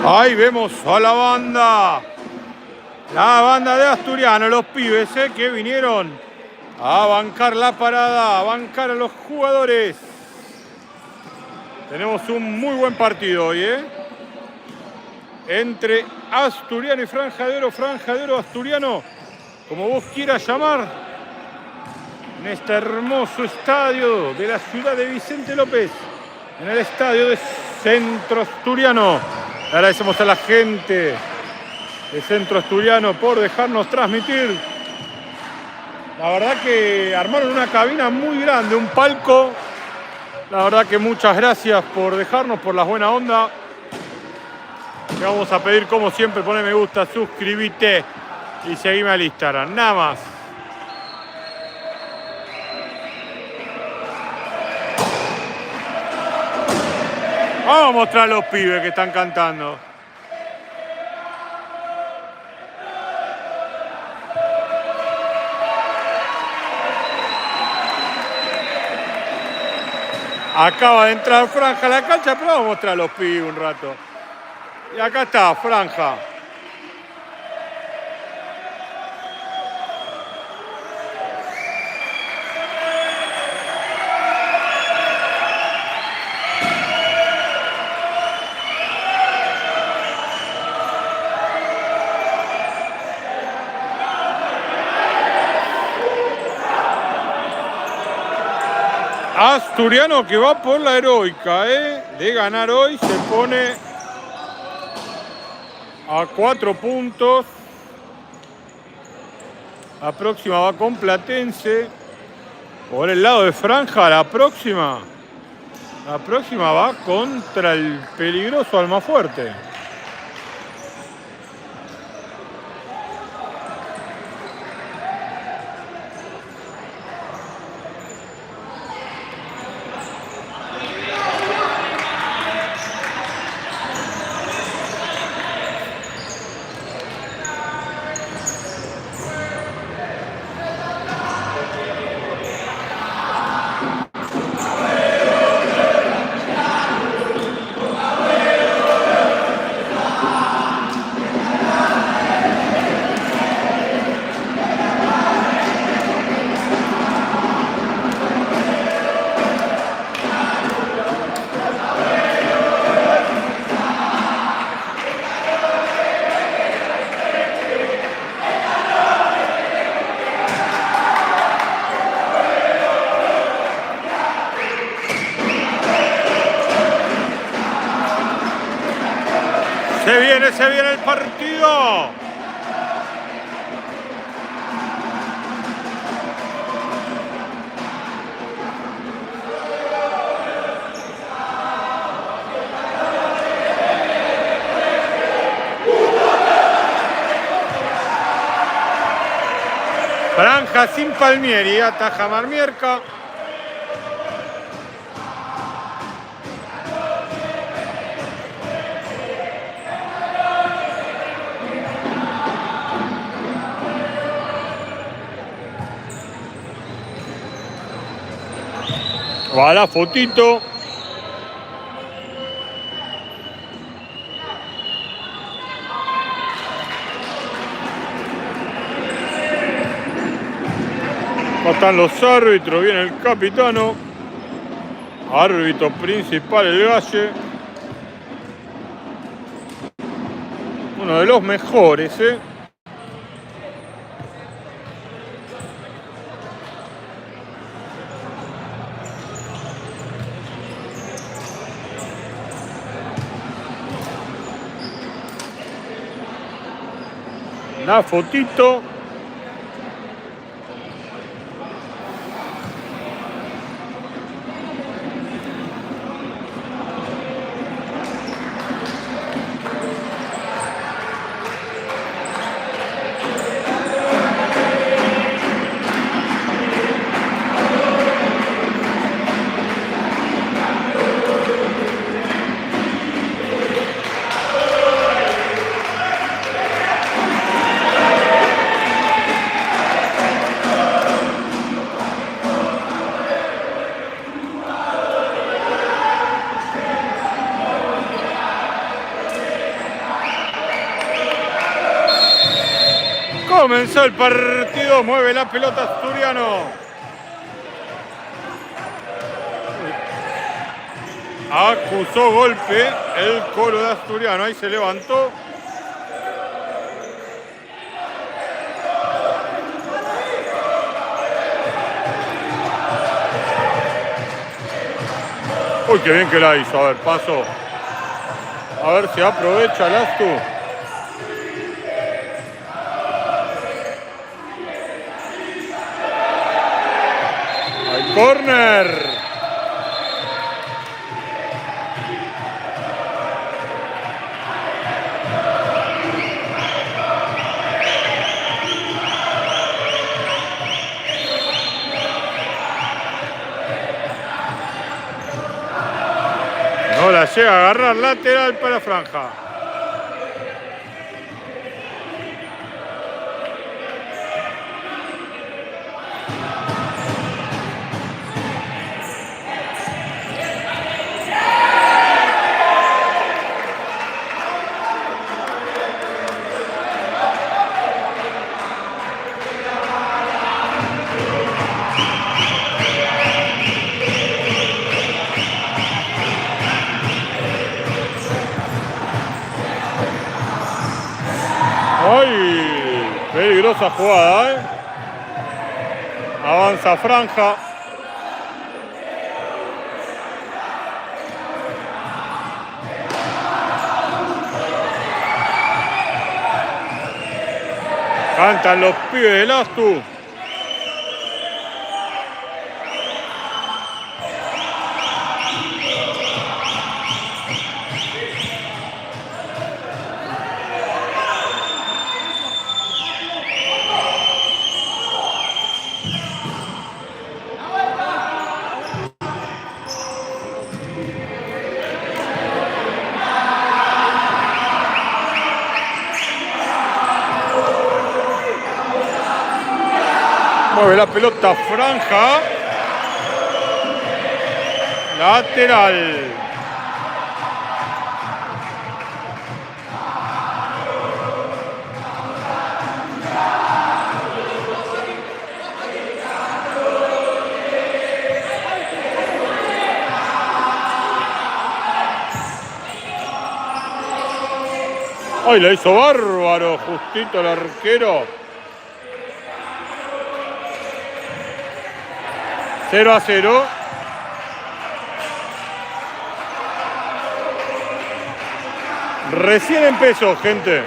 Ahí vemos a la banda de Asturiano, los pibes que vinieron a bancar la parada, a bancar a los jugadores. Tenemos un muy buen partido hoy, entre Asturiano y Franjadero Asturiano, como vos quieras llamar, en este hermoso estadio de la ciudad de Vicente López, en el estadio de Centro Asturiano. Agradecemos a la gente de Centro Asturiano por dejarnos transmitir. La verdad que armaron una cabina muy grande, un palco. La verdad que muchas gracias por dejarnos, por la buena onda. Te vamos a pedir, como siempre, poné me gusta, suscríbete y seguime al Instagram. Nada más. Vamos a mostrar a los pibes que están cantando. Acaba de entrar Franja a la cancha, pero vamos a mostrar a los pibes un rato. Y acá está Franja. Asturiano que va por la heroica, de ganar hoy, se pone a 4 puntos. La próxima va con Platense. Por el lado de Franja, la próxima va contra el peligroso Almafuerte. Se viene el partido. Franja sin Palmieri, ataja Marmierca. Va la fotito. Acá están los árbitros, viene el capitano. Árbitro principal, el Galle. Uno de los mejores, La fotito. Comenzó el partido, mueve la pelota Asturiano. Acusó golpe el Colo de Asturiano, ahí se levantó. Uy, qué bien que la hizo. A ver, paso. A ver si aprovecha el Astu. Hay córner. No la llega a agarrar, lateral para Franja. ¡Ay! Peligrosa jugada, ¿eh? Avanza Franja. Cantan los pibes del Astu. Mueve la pelota Franja. Lateral. ¡Ay, la hizo bárbaro! Justito el arquero. 0-0. Recién empezó, gente.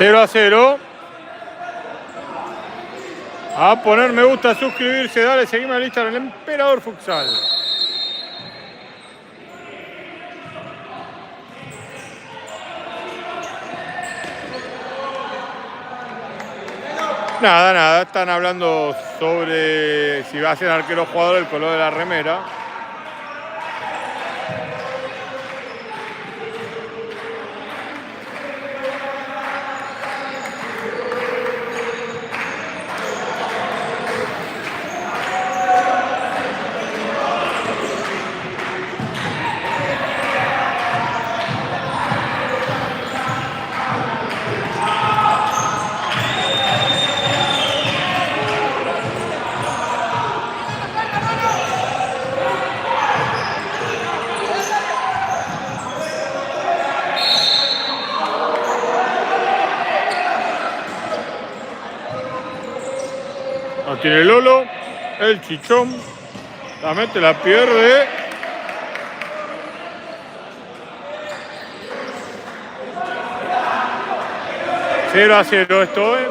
Cero a 0. A poner me gusta, suscribirse, dale, seguime a la lista del Emperador Futsal. Nada, están hablando sobre si va a ser arquero jugador el color de la remera. tiene Lolo. El Chichón. La mete, la pierde. Cero a 0 esto, ¿eh?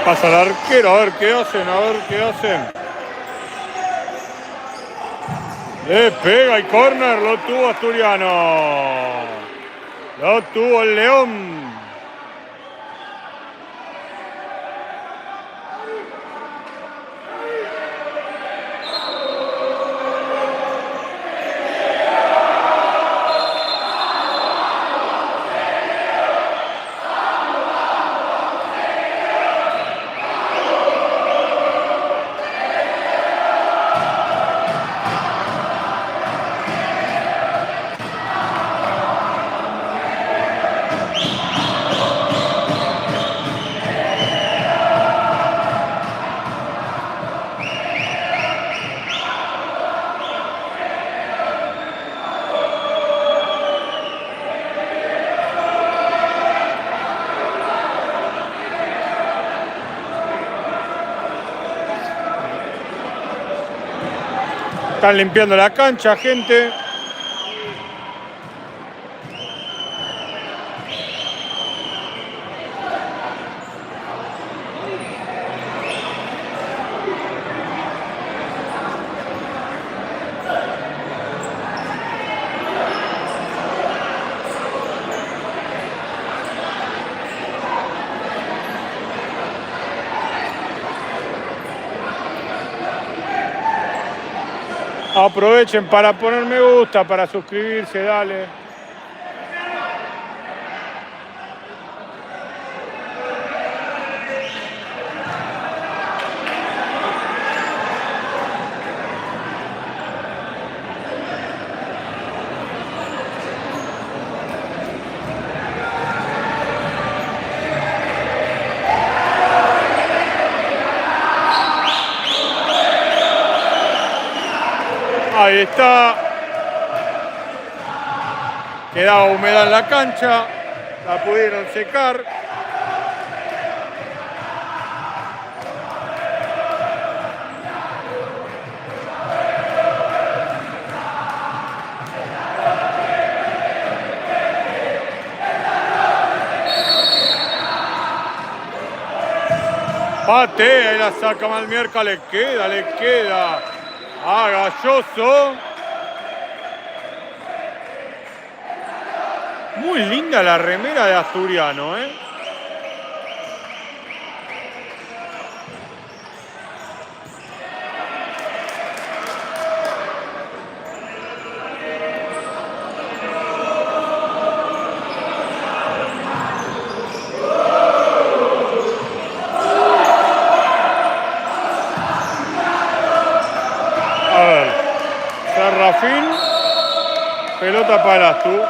Pasa el arquero, a ver qué hacen, a ver qué hacen. Le pega y córner, lo tuvo Asturiano. Lo tuvo el León. Están limpiando la cancha, gente. Aprovechen para poner me gusta, para suscribirse, dale. Ahí está. Quedaba humedad en la cancha. La pudieron secar. Patea y la saca Malmierca. Le queda. A Galloso. Muy linda la remera de Asturiano, ¿eh? A ver. Serrafín. Pelota para Astu.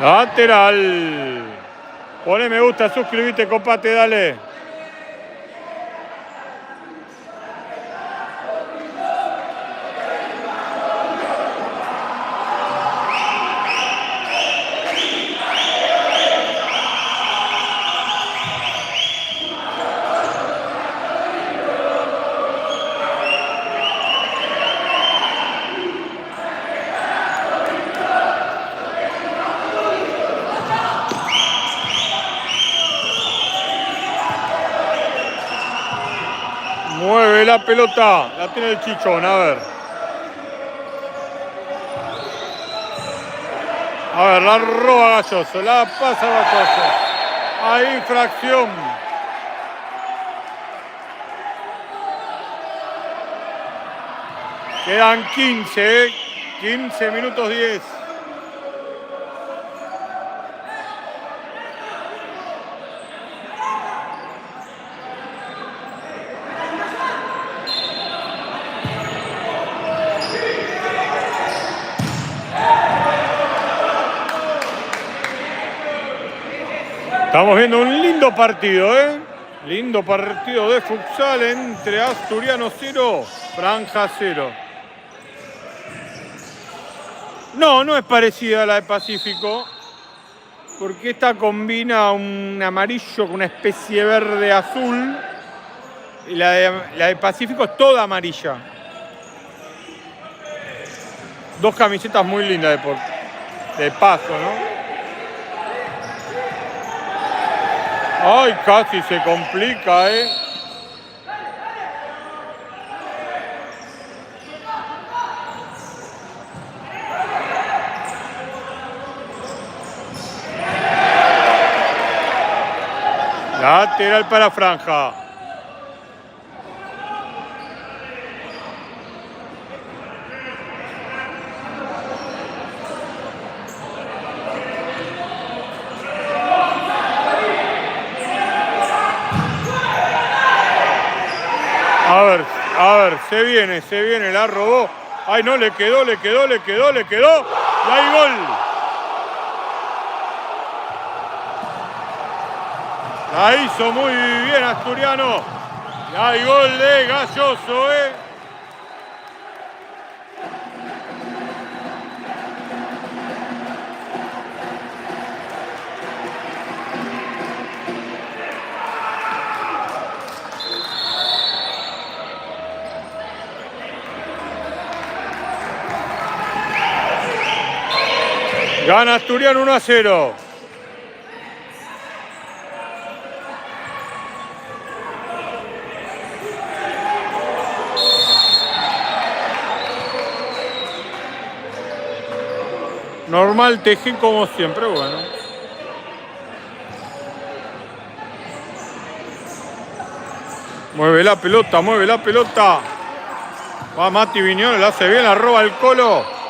Lateral. Pone me gusta, suscríbete, copate, dale. Mueve la pelota. La tiene el Chichón, a ver. A ver, la roba Galloso. La pasa Galloso. Hay infracción. Quedan 15, 15 minutos 10. Estamos viendo un lindo partido, ¿eh? Lindo partido de futsal entre Asturiano 0, Franja 0. No, no es parecida a la de Pacífico, porque esta combina un amarillo con una especie de verde azul, y la de Pacífico es toda amarilla. Dos camisetas muy lindas de paso, ¿no? Ay, casi se complica, ¿eh? Lateral para Franja. A ver, se viene, la robó. Ay, no, le quedó. Y hay gol. La hizo muy bien Asturiano. Y hay gol de Galloso, ¿eh? Gana Asturiano 1-0. Normal Tejín como siempre, bueno. Mueve la pelota. Va Mati Viñola, la hace bien, la roba el Colo.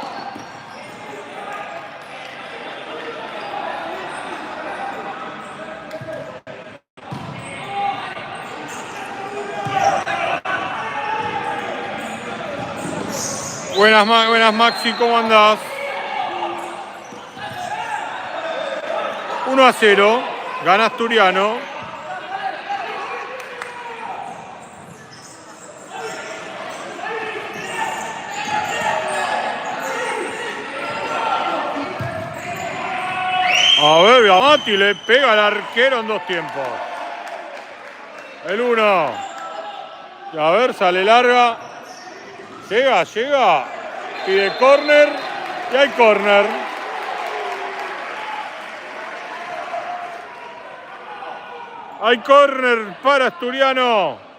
Buenas Maxi, ¿cómo andás? 1-0, gana Asturiano. A ver, Mati le pega al arquero en 2 tiempos. El 1. Y a ver, sale larga. Llega. Pide córner. Y hay córner. Hay córner para Asturiano.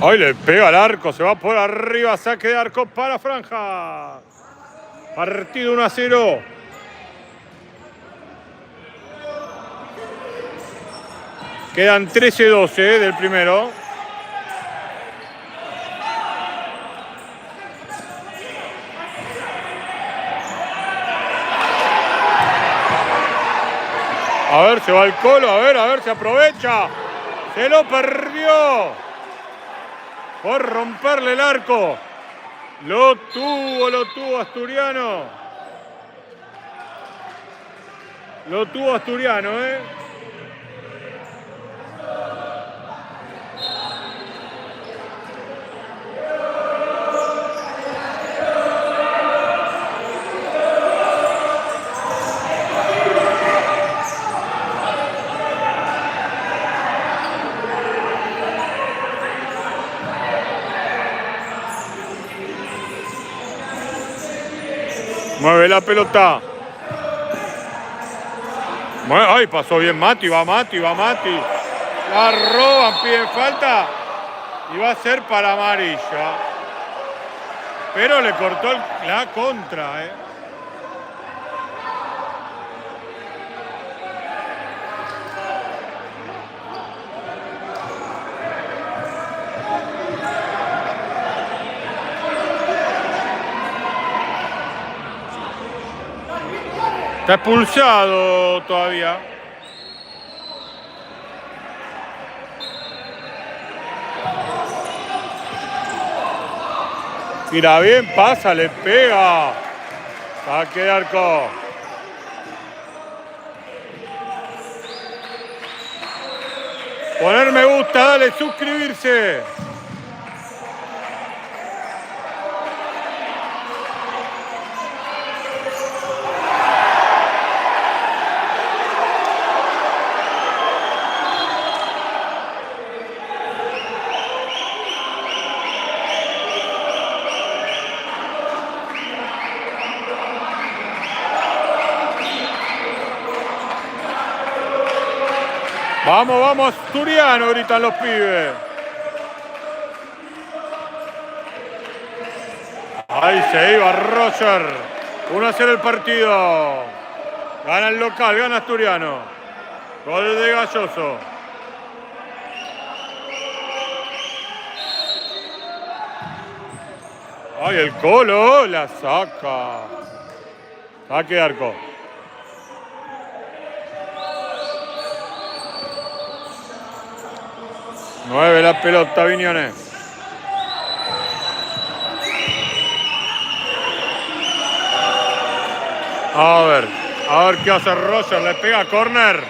Hoy le pega al arco, se va por arriba, saque de arco para Franja. Partido 1-0. Quedan 13-12 del primero. A ver, se va el Colo, a ver, se aprovecha. Se lo perdió. Por romperle el arco. Lo tuvo Asturiano. Lo tuvo Asturiano, ¿eh? Mueve la pelota. Ay, pasó bien Mati, va Mati, va Mati. La roban, piden falta. Y va a ser para amarilla. Pero le cortó la contra, Está expulsado todavía. Tira bien, pasa, le pega. Saque de arco. Poner me gusta, dale, suscribirse. Vamos, vamos, Asturiano, gritan los pibes. Ahí se iba Roger. 1-0 el partido. Gana el local, gana Asturiano. Gol de Galloso. Ay, el Colo la saca. Saque de arco. Mueve la pelota, Viñones. A ver qué hace Roger. Le pega córner.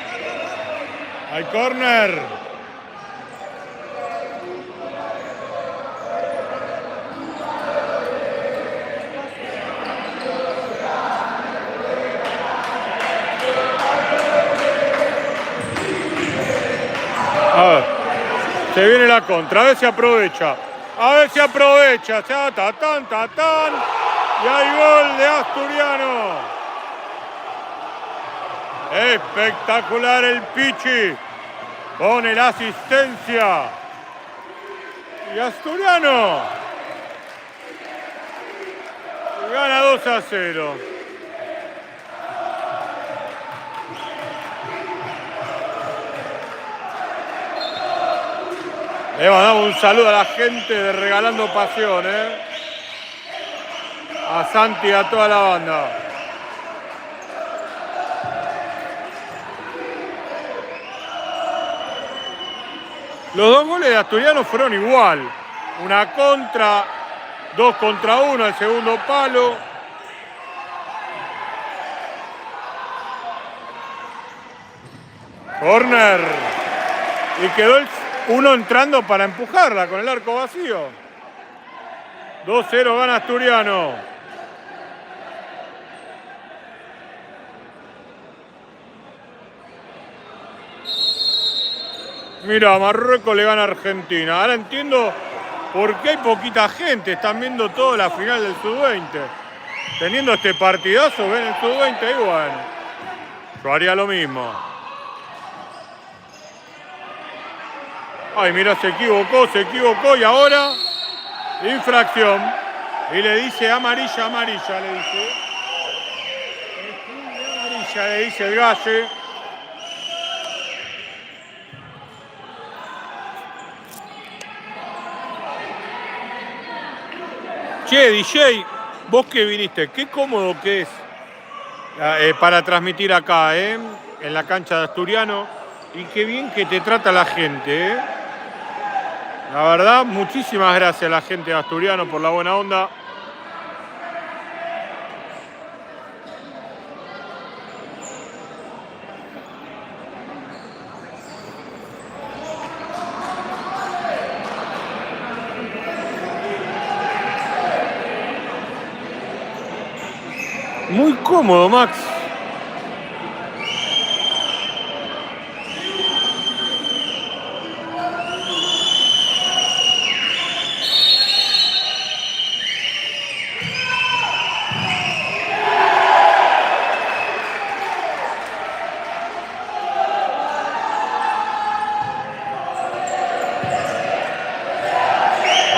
Hay córner. A ver. Se viene la contra. A ver si aprovecha. A ver si aprovecha. Tatán. Y hay gol de Asturiano. Espectacular el Pichi. Pone la asistencia. Y Asturiano gana 2-0. Le mandamos un saludo a la gente de Regalando Pasión, a Santi y a toda la banda. Los dos goles de Asturiano fueron igual. Una contra, 2 contra 1 al segundo palo. Corner. Y quedó uno entrando para empujarla con el arco vacío. 2-0 gana Asturiano. Mira, Marruecos le gana a Argentina. Ahora entiendo por qué hay poquita gente. Están viendo toda la final del Sub-20. Teniendo este partidazo, ven el Sub-20 y bueno. Yo haría lo mismo. Ay, mira, se equivocó y ahora infracción. Y le dice amarilla, le dice. Amarilla, le dice el Galle. Che, DJ, vos que viniste, qué cómodo que es para transmitir acá, en la cancha de Asturiano. Y qué bien que te trata la gente, La verdad, muchísimas gracias a la gente de Asturiano por la buena onda. Muy cómodo, Max.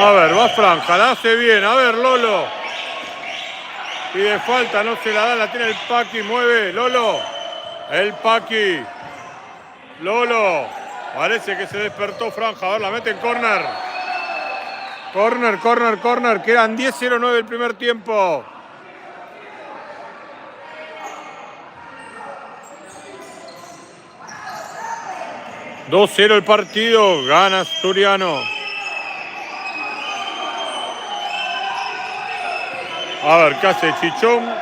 A ver, va Franja, la hace bien. A ver, Lolo. Pide falta, no se la da, la tiene el Paqui, mueve, Lolo. El Paqui. Lolo. Parece que se despertó Franja. A ver, la mete en córner. Córner. Quedan 10:09 el primer tiempo. $2-0 el partido. Gana Asturiano. A ver, ¿qué hace Chichón?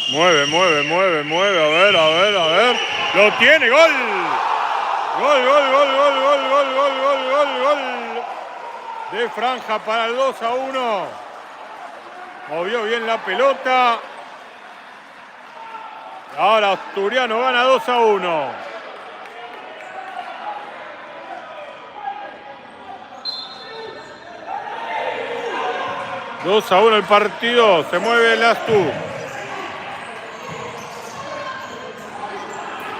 Mueve. A ver. Lo tiene, gol. Gol. De Franja para el 2-1. Movió bien la pelota. Ahora Asturiano gana 2-1. $2-1 el partido. Se mueve el Astu.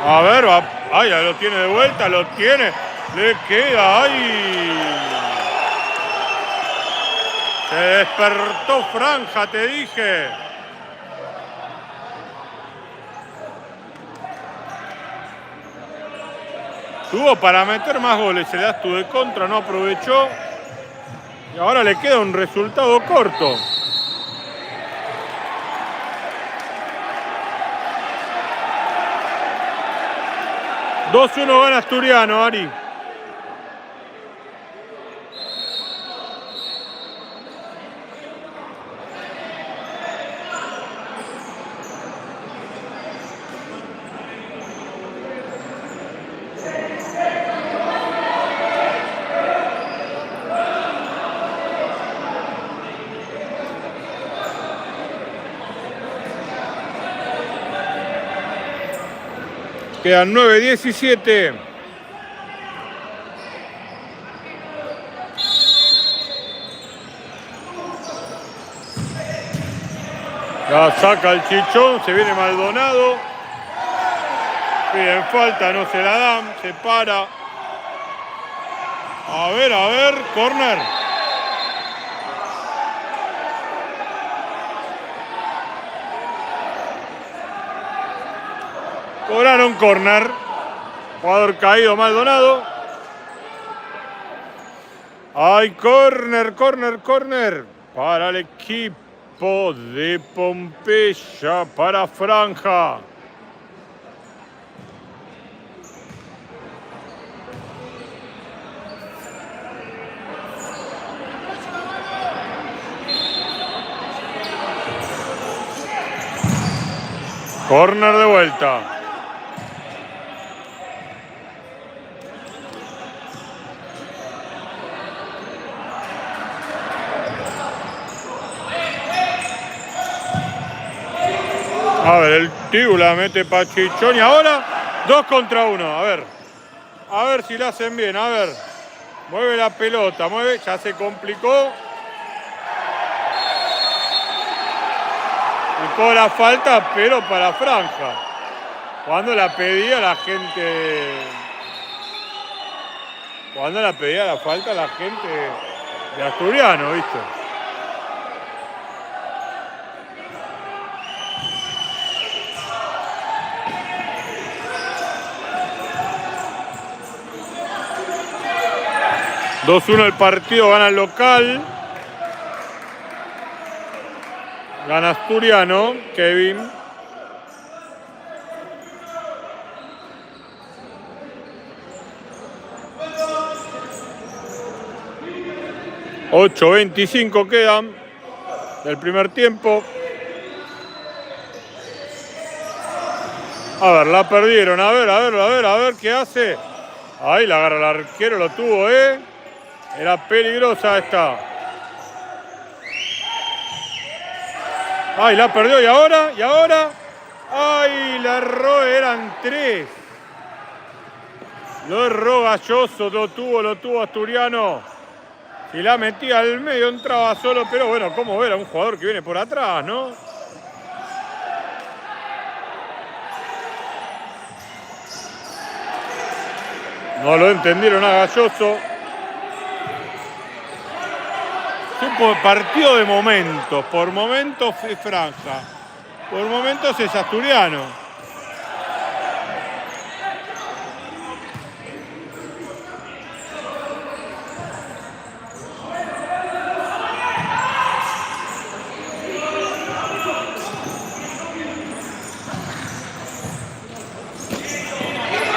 A ver, ay, ya lo tiene de vuelta, lo tiene. Le queda, ay. Se despertó Franja, te dije. Tuvo para meter más goles, el Astu de contra, no aprovechó. Y ahora le queda un resultado corto. $2-1 gana Asturiano, Ari. Quedan 9:17. La saca el Chichón, se viene Maldonado. Piden falta, no se la dan, se para. A ver, córner. Cobraron córner. Jugador caído Maldonado. Hay córner. Para el equipo de Pompeya, para Franja. Córner de vuelta. A ver, el Tibu la mete para Chichón y ahora 2 contra 1. A ver si la hacen bien. A ver, mueve la pelota, ya se complicó. Buscó la falta, pero para Franja. Cuando la pedía la gente... Cuando la pedía la falta la gente de Asturiano, ¿viste? $2-1 el partido, gana el local. Gana Asturiano, Kevin. $8:25 quedan del primer tiempo. A ver, la perdieron. A ver qué hace. Ahí la agarra el arquero, lo tuvo, Era peligrosa esta. Ay, la perdió y ahora. Ay, la erró, eran 3. Lo erró Galloso, lo tuvo Asturiano. Si la metía al medio entraba solo, pero bueno, como ver a un jugador que viene por atrás, ¿no? No lo entendieron a Galloso. Es un partido de momentos. Por momentos es Franja. Por momentos es Asturiano.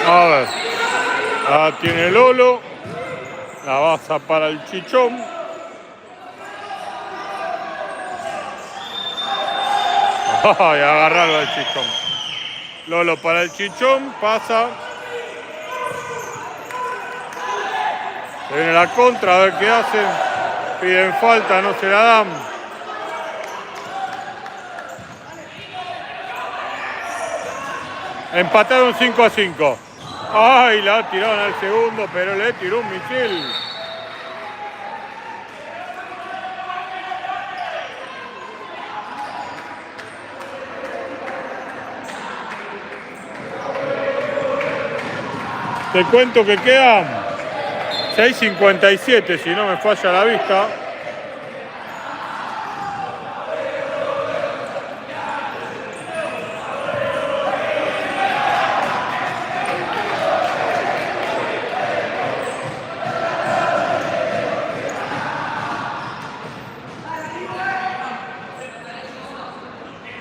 A ver. Tiene Lolo. La baza para el Chichón. Ay, agarrarlo al Chichón. Lolo para el Chichón. Pasa. Se viene la contra. A ver qué hacen. Piden falta. No se la dan. Empataron 5-5. Ay, la tiraron al segundo, pero le tiró un misil. Te cuento que quedan 6:57, si no me falla la vista.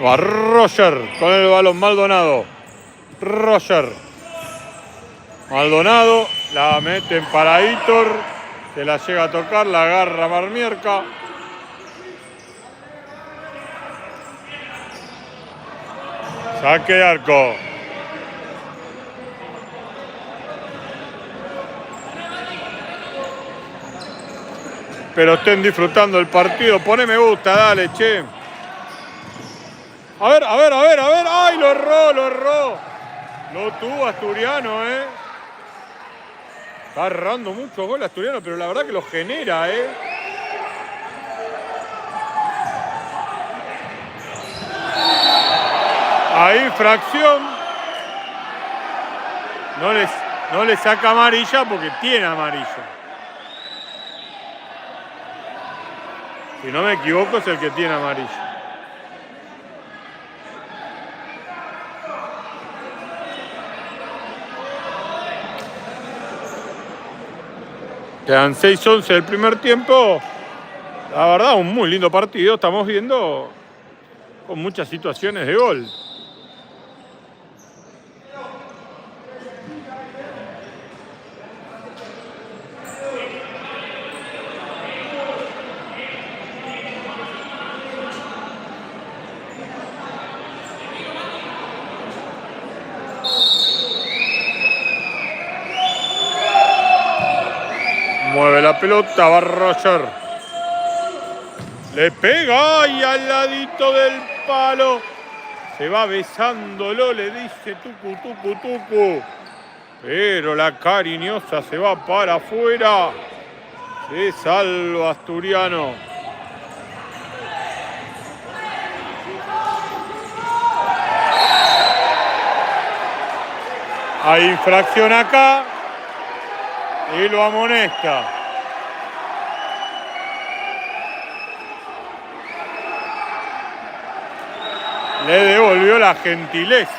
Va Roger con el balón, Maldonado. Roger. Maldonado, la meten para Hitor, se la llega a tocar, la agarra Marmierca. Saque de arco. Pero estén disfrutando el partido. Poné me gusta, dale, che. A ver. ¡Ay, lo erró! Lo tuvo Asturiano, Está errando muchos goles Asturiano, pero la verdad que lo genera, Ahí fracción. No le saca amarilla porque tiene amarilla. Si no me equivoco es el que tiene amarilla. Quedan 6:11 del primer tiempo. La verdad, un muy lindo partido. Estamos viendo con muchas situaciones de gol. Mueve la pelota, va Roger. Le pega y al ladito del palo. Se va besándolo, le dice tucu. Pero la cariñosa se va para afuera. Se salva Asturiano. Hay infracción acá. Y lo amonesta. Le devolvió la gentileza.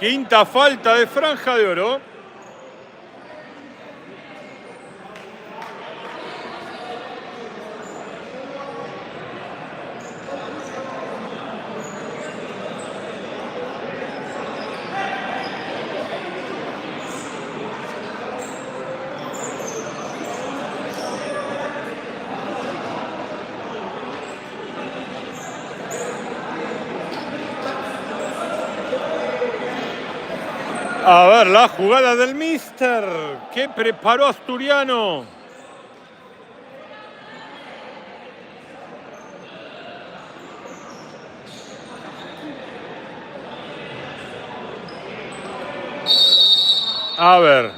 Quinta falta de Franja de Oro. A ver, la jugada del Mister. ¿Qué preparó Asturiano? A ver.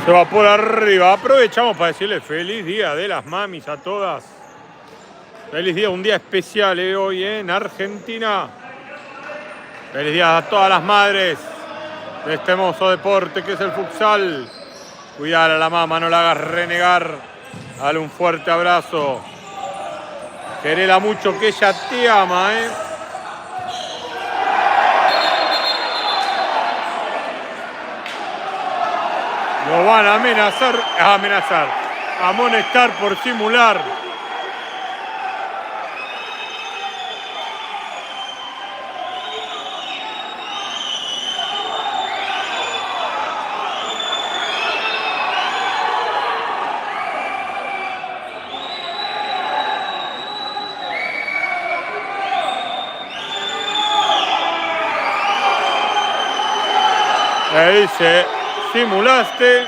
Se va por arriba. Aprovechamos para decirle feliz día de las mamis a todas. Feliz día, un día especial hoy en Argentina. Feliz día a todas las madres de este hermoso deporte que es el futsal. Cuidar a la mamá, no la hagas renegar. Dale un fuerte abrazo. Querela mucho que ella te ama, ¿eh? Lo van a amenazar, a amonestar por simular. Le dice, simulaste.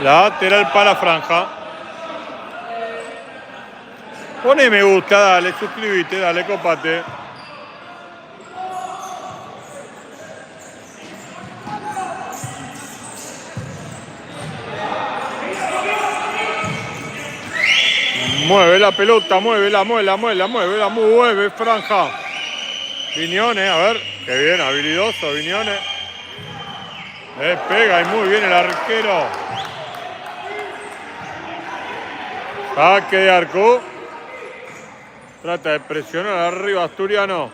Lateral para la franja. Pone me gusta, dale, suscríbete, dale, copate. Mueve la pelota, mueve franja. Viñones, a ver, qué bien, habilidoso Viñones. Le pega y muy bien el arquero. Saque de arco. Trata de presionar arriba Asturiano.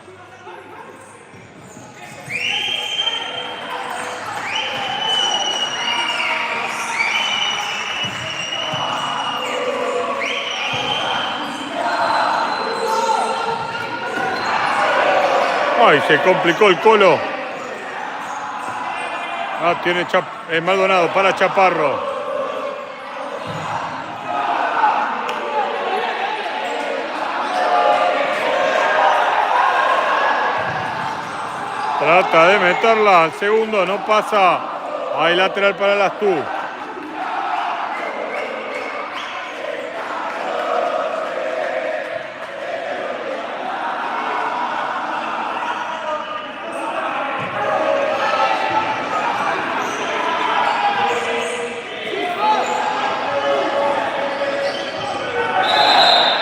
Ay, se complicó el Colo. Ah, tiene Maldonado para Chaparro. Trata de meterla al segundo, no pasa. Hay lateral para el Astú.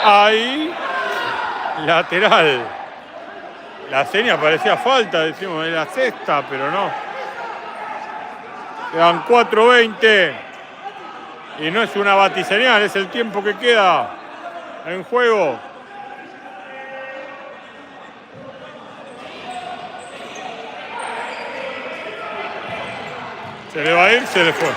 Ahí, lateral. La seña parecía falta, decimos, de la sexta, pero no. Quedan 4:20. Y no es una batiseñal, es el tiempo que queda en juego. Se le va a ir, se le fue.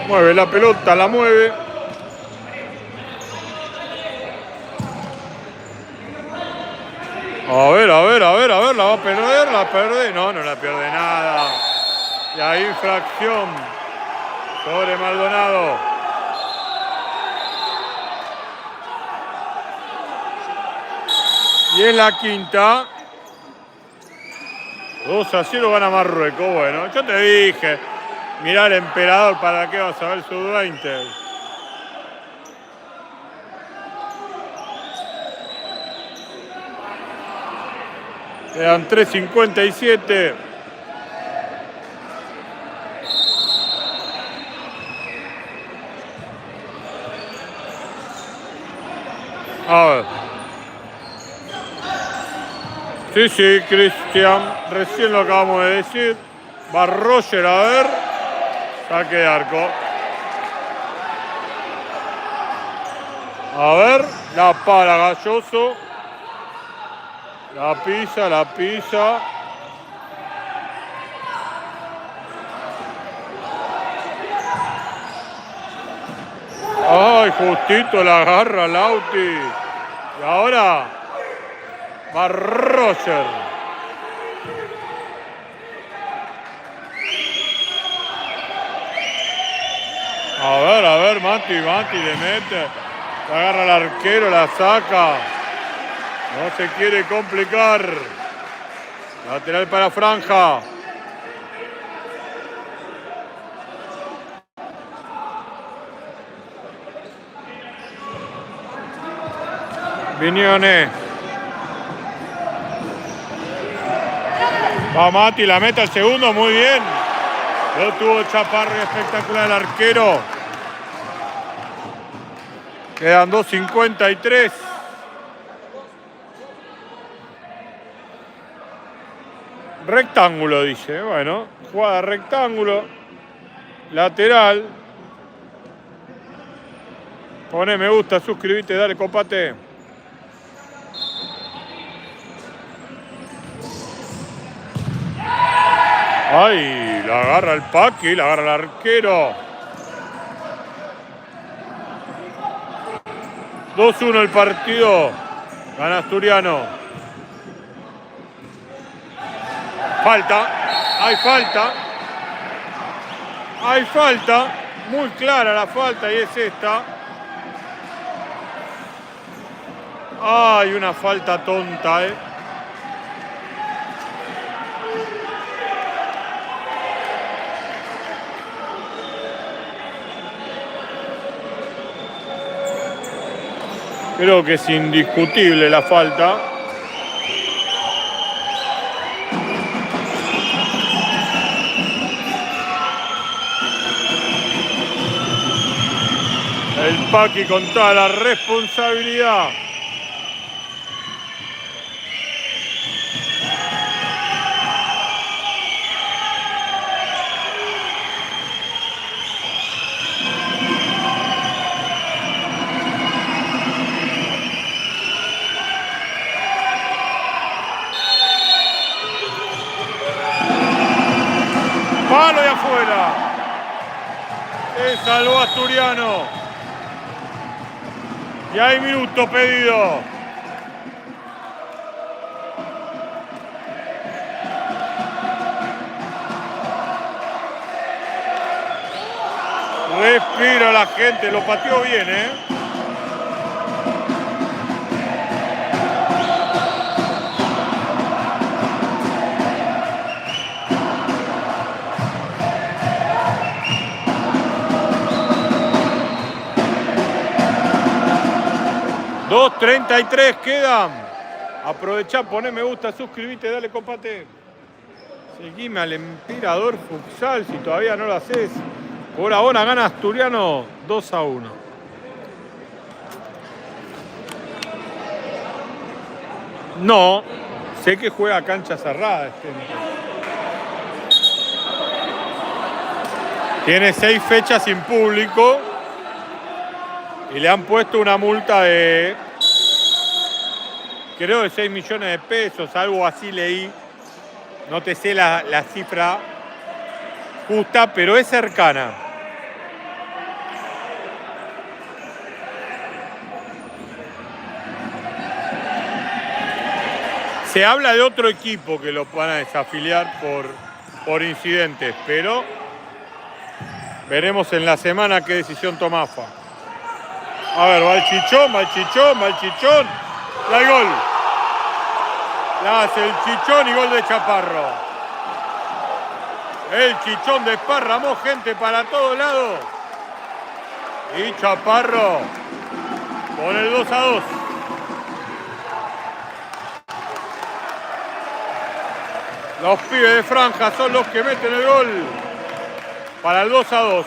Mueve la pelota, la mueve. A ver, la va a perder, la pierde. No, no la pierde nada. Y hay infracción sobre Maldonado. Y es la quinta. 2-0 gana Marruecos. Bueno, yo te dije. Mirá al emperador, ¿para qué vas a ver sub-20? Quedan 3:57. A ver. Sí, Cristian. Recién lo acabamos de decir. Va Roger, a ver. Saque de arco. A ver. La para Galloso. La pisa. Ay, justito la agarra Lauti. Y ahora Va Roger. A ver, Mati le mete. Agarra al arquero, la saca. No se quiere complicar. Lateral para Franja. Viñones. Va Mati, la meta el segundo, muy bien. Lo tuvo Chaparro, espectacular el arquero. Quedan 2:53. Rectángulo, dice. Bueno, jugada rectángulo. Lateral. Poné me gusta, suscribite, dale, compate. Ay, la agarra el Paqui, la agarra el arquero. 2-1 el partido. Gana Asturiano. Falta. Hay falta. Hay falta. Muy clara la falta y es esta. Ay, una falta tonta, Creo que es indiscutible la falta. El Paqui con toda la responsabilidad. Palo de afuera. Se salvó Asturiano. Y hay minuto pedido. Respira la gente, lo pateó bien, $2:33 quedan. Aprovechá, poné me gusta, suscribite, dale, compate. Seguime al Emperador Futsal si todavía no lo haces. Por ahora gana Asturiano 2-1. No, sé que juega a cancha cerrada este. Tiene 6 fechas sin público y le han puesto una multa de, creo, de 6 millones de pesos, algo así leí. No te sé la cifra justa, pero es cercana. Se habla de otro equipo que lo van a desafiliar por incidentes, pero veremos en la semana qué decisión toma AFA. A ver, va el Chichón. La gol. La hace el Chichón y gol de Chaparro. El Chichón desparramó gente para todos lados. Y Chaparro con el 2-2. Los pibes de Franja son los que meten el gol para el 2-2,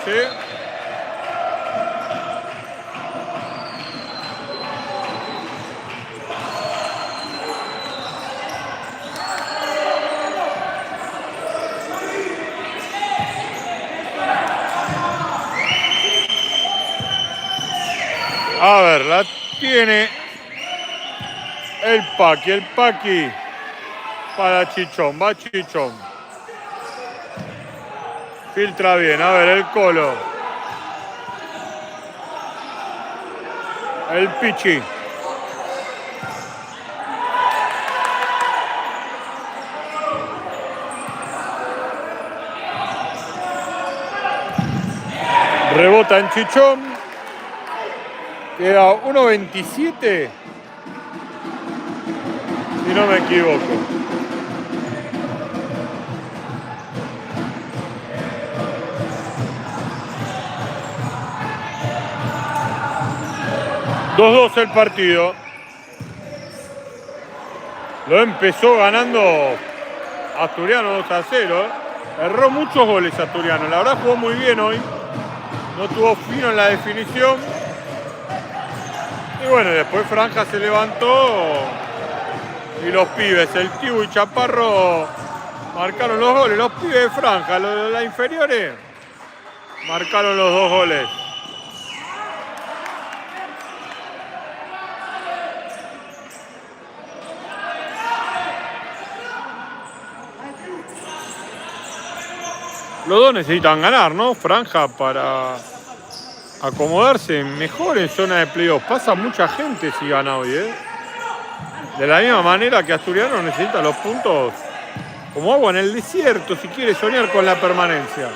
A ver, la tiene el Paqui para Chichón, va Chichón. Filtra bien, a ver, el Colo. El Pichi. Rebota en Chichón. Queda 1.27. Si no me equivoco. ...2-2 el partido. Lo empezó ganando Asturiano 2-0. Erró muchos goles Asturiano. La verdad jugó muy bien hoy. No tuvo fino en la definición. Y bueno, después Franja se levantó. Y los pibes, el Tibu y Chaparro, marcaron los goles. Los pibes de Franja, los de las inferiores, marcaron los 2 goles. Los dos necesitan ganar, ¿no? Franja para acomodarse mejor en zona de playoff. Pasa mucha gente si gana hoy, ¿eh? De la misma manera que Asturiano necesita los puntos como agua en el desierto si quiere soñar con la permanencia.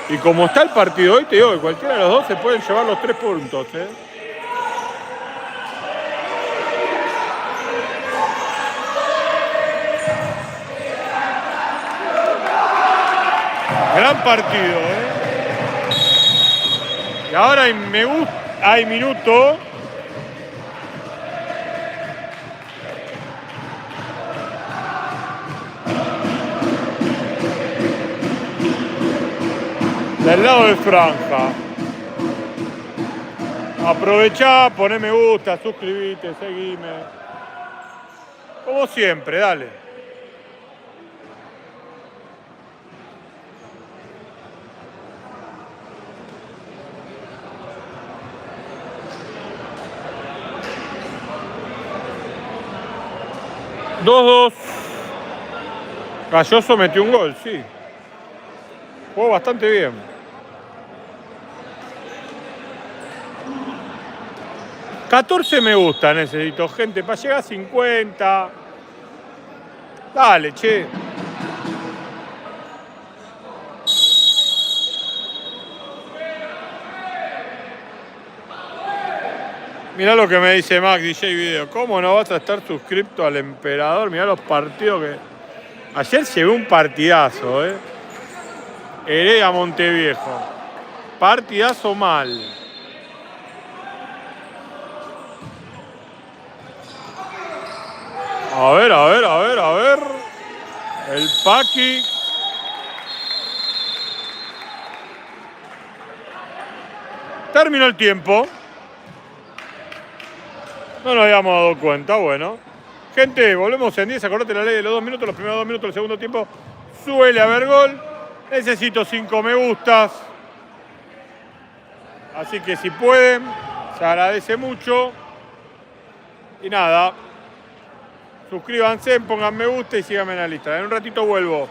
Y como está el partido hoy, te digo que cualquiera de los dos se pueden llevar los 3 puntos, ¿eh? Gran partido, ¿eh? Y ahora hay minuto. Del lado de Franja. Aprovechá, poné me gusta, suscribite, seguime. Como siempre, dale. Dos. Galloso metió un gol, sí. Jugó bastante bien. $14 me gusta necesito, gente, para llegar a 50. Dale, che. Mirá lo que me dice Mac DJ Video. ¿Cómo no vas a estar suscrito al Emperador? Mirá los partidos que... Ayer se ve un partidazo, ¿eh? Heredia Monteviejo. Partidazo mal. A ver. El Paqui. Terminó el tiempo. No nos habíamos dado cuenta, bueno. Gente, volvemos en 10. Acordate la ley de los 2 minutos. Los primeros 2 minutos del segundo tiempo suele haber gol. Necesito 5 me gustas. Así que si pueden, se agradece mucho. Y nada. Suscríbanse, pongan me gusta y síganme en la lista. En un ratito vuelvo.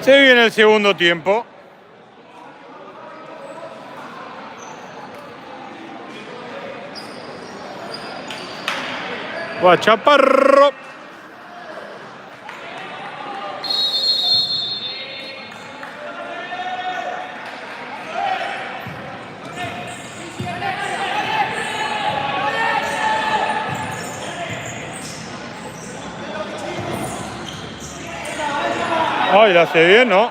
Se viene el segundo tiempo. Va Chaparro. Ay, la hace bien, ¿no?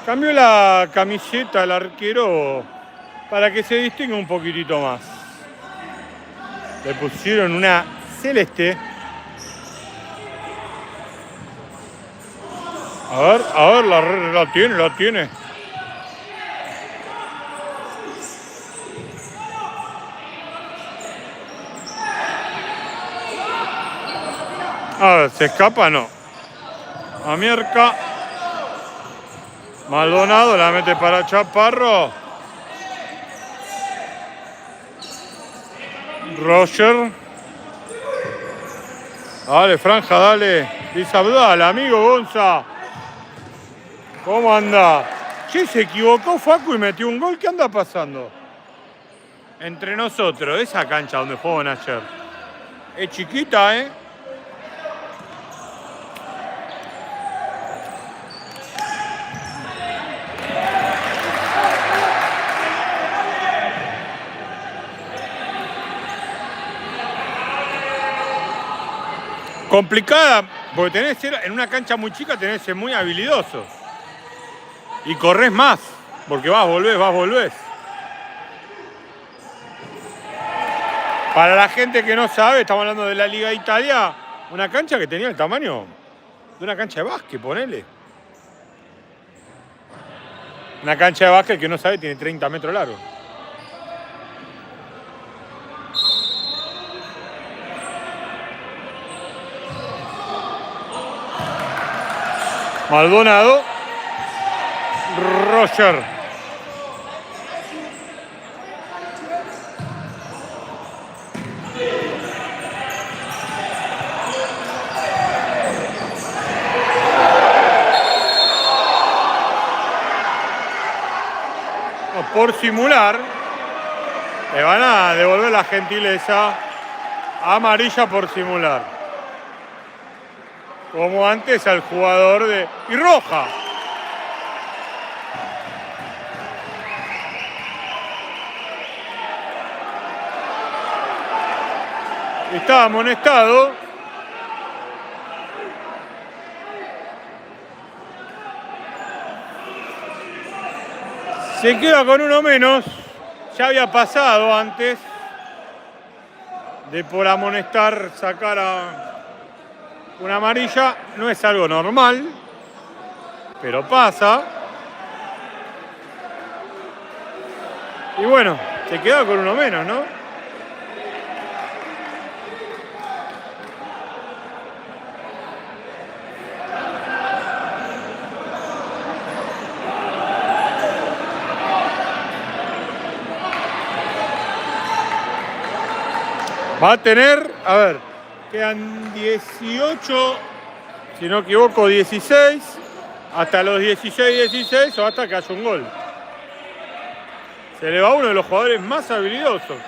Cambió la camiseta al arquero para que se distinga un poquitito más. Le pusieron una celeste. A ver, la tiene. A ver, ¿se escapa? No. Amierca. Maldonado la mete para Chaparro. Roger. Dale, Franja, dale. Dice Abdal, amigo Gonza. ¿Cómo anda? Che, se equivocó Facu y metió un gol. ¿Qué anda pasando? Entre nosotros, esa cancha donde juegan ayer. Es chiquita, ¿eh? Complicada, porque tenés que ser, en una cancha muy chica tenés que ser muy habilidoso. Y corres más, porque volvés. Para la gente que no sabe, estamos hablando de la Liga de Italia, una cancha que tenía el tamaño de una cancha de básquet, ponele. Una cancha de básquet que no sabe tiene 30 metros largo. Maldonado. Roger. Por simular, le van a devolver la gentileza amarilla por simular. Como antes al jugador de... ¡Y roja! Estaba amonestado. Se queda con uno menos. Ya había pasado antes de por amonestar sacar a una amarilla. No es algo normal, pero pasa. Y bueno, se queda con uno menos, ¿no? Va a tener, a ver, quedan 18, si no equivoco, 16, hasta los 16 o hasta que haya un gol. Se le va uno de los jugadores más habilidosos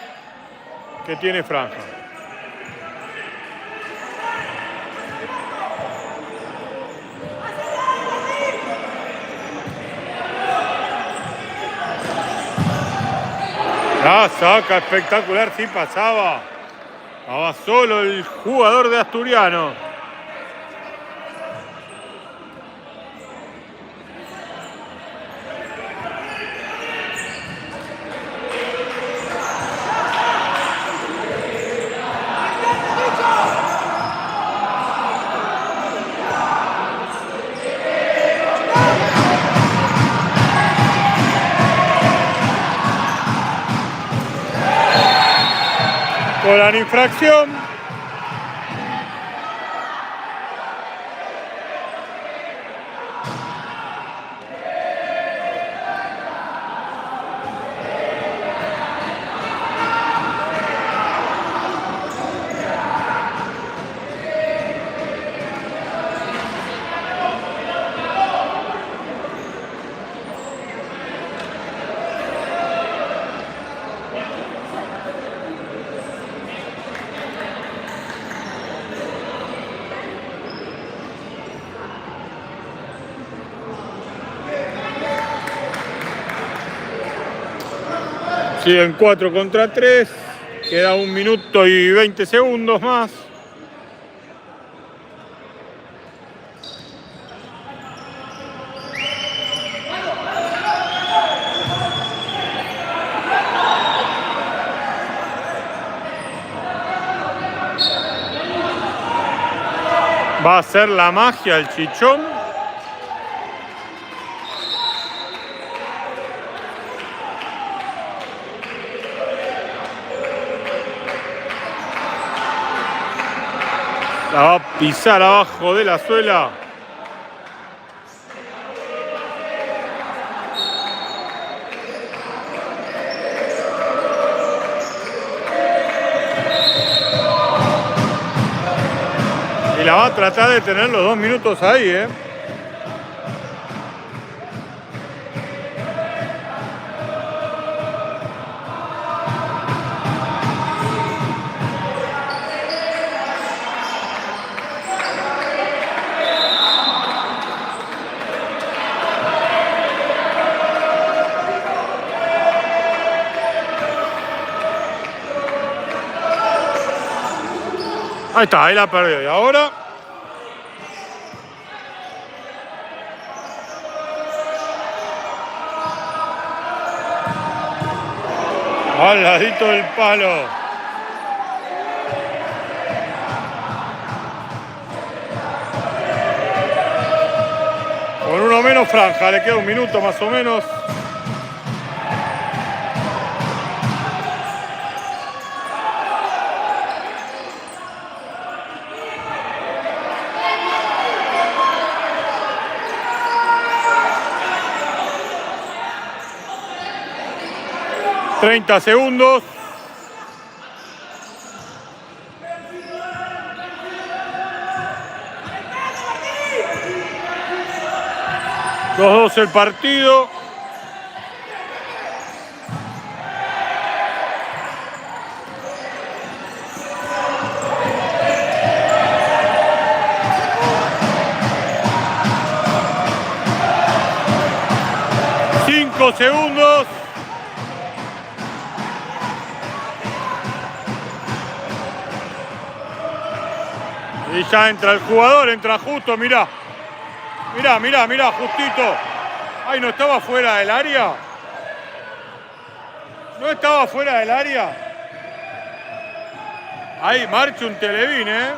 que tiene Franja. La saca espectacular, sí pasaba. Estaba solo el jugador de Asturiano. Con la infracción. Siguen 4 contra 3. Queda 1 minuto y 20 segundos más. Va a ser la magia el Chichón. La va a pisar abajo de la suela. Y la va a tratar de tener los 2 minutos ahí, ¿eh? Ahí está, ahí la perdió. Y ahora... al ladito del palo. Con uno menos franja, le queda 1 minuto más o menos. ...30 segundos... ...2-2 el partido... ...5 segundos... Y ya entra el jugador, entra justo, mirá. Mirá, justito. Ay, ¿no estaba fuera del área? ¿No estaba fuera del área? Ahí marcha un Televín, ¿eh?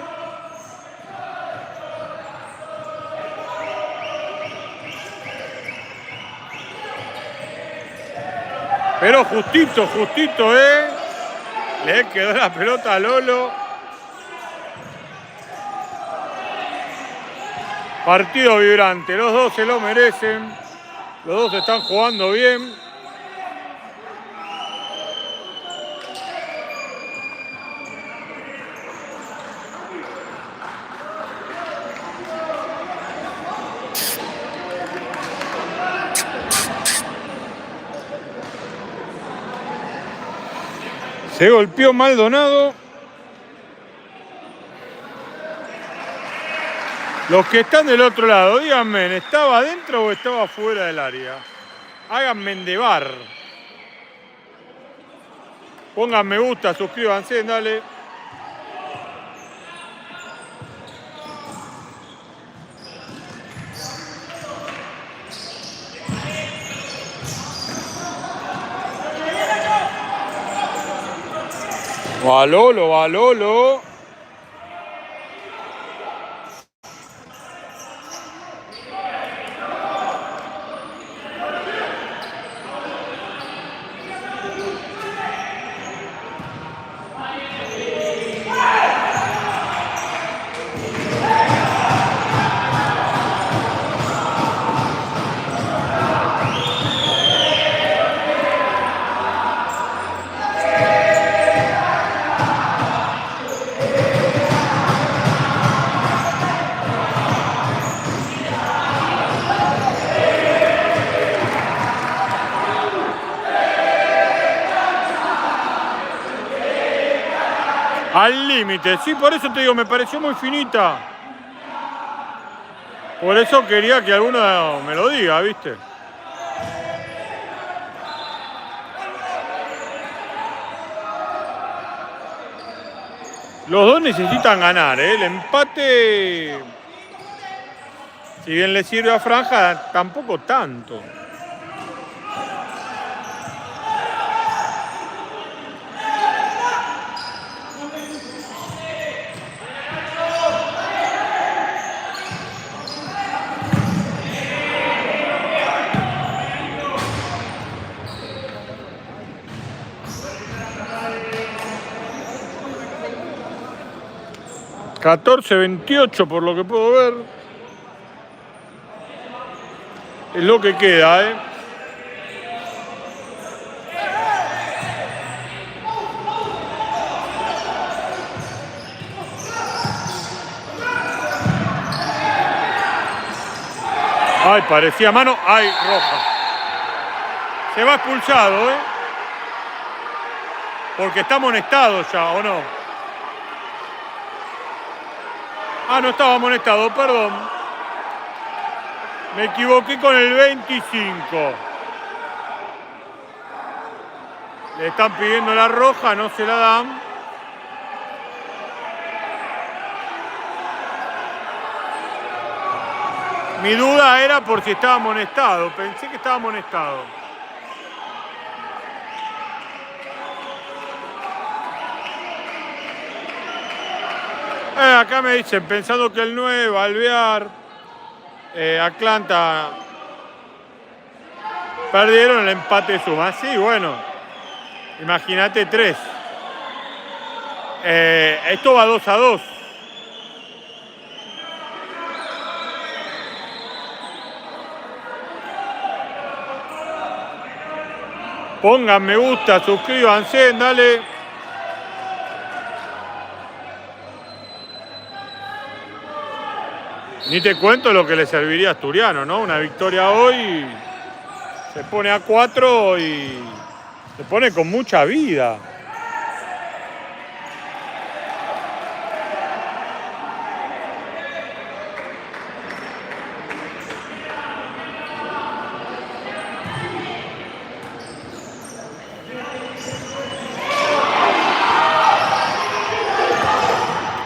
Pero justito, ¿eh? Le quedó la pelota a Lolo. Partido vibrante, los dos se lo merecen, los dos están jugando bien. Se golpeó Maldonado. Los que están del otro lado, díganme, ¿estaba adentro o estaba fuera del área? Háganme de bar. Pongan me gusta, suscríbanse, dale. Va Lolo. Al límite, sí, por eso te digo, me pareció muy finita. Por eso quería que alguno me lo diga, ¿viste? Los dos necesitan ganar, ¿eh? El empate, si bien le sirve a Franja, tampoco tanto. $14-28 por lo que puedo ver. Es lo que queda, ¿eh? Ay, parecía mano. Ay, roja. Se va expulsado, ¿eh? Porque está amonestado ya, ¿o no? Ah, no estaba amonestado, perdón. Me equivoqué con el 25. Le están pidiendo la roja, no se la dan. Mi duda era por si estaba amonestado. Pensé que estaba amonestado. Acá me dicen, pensando que el 9 va a alvear. Atlanta perdieron, el empate suma. Sí, bueno. Imagínate 3. Esto va 2-2. Pongan me gusta, suscríbanse, dale. Ni te cuento lo que le serviría a Asturiano, ¿no? Una victoria hoy, se pone a 4 y se pone con mucha vida.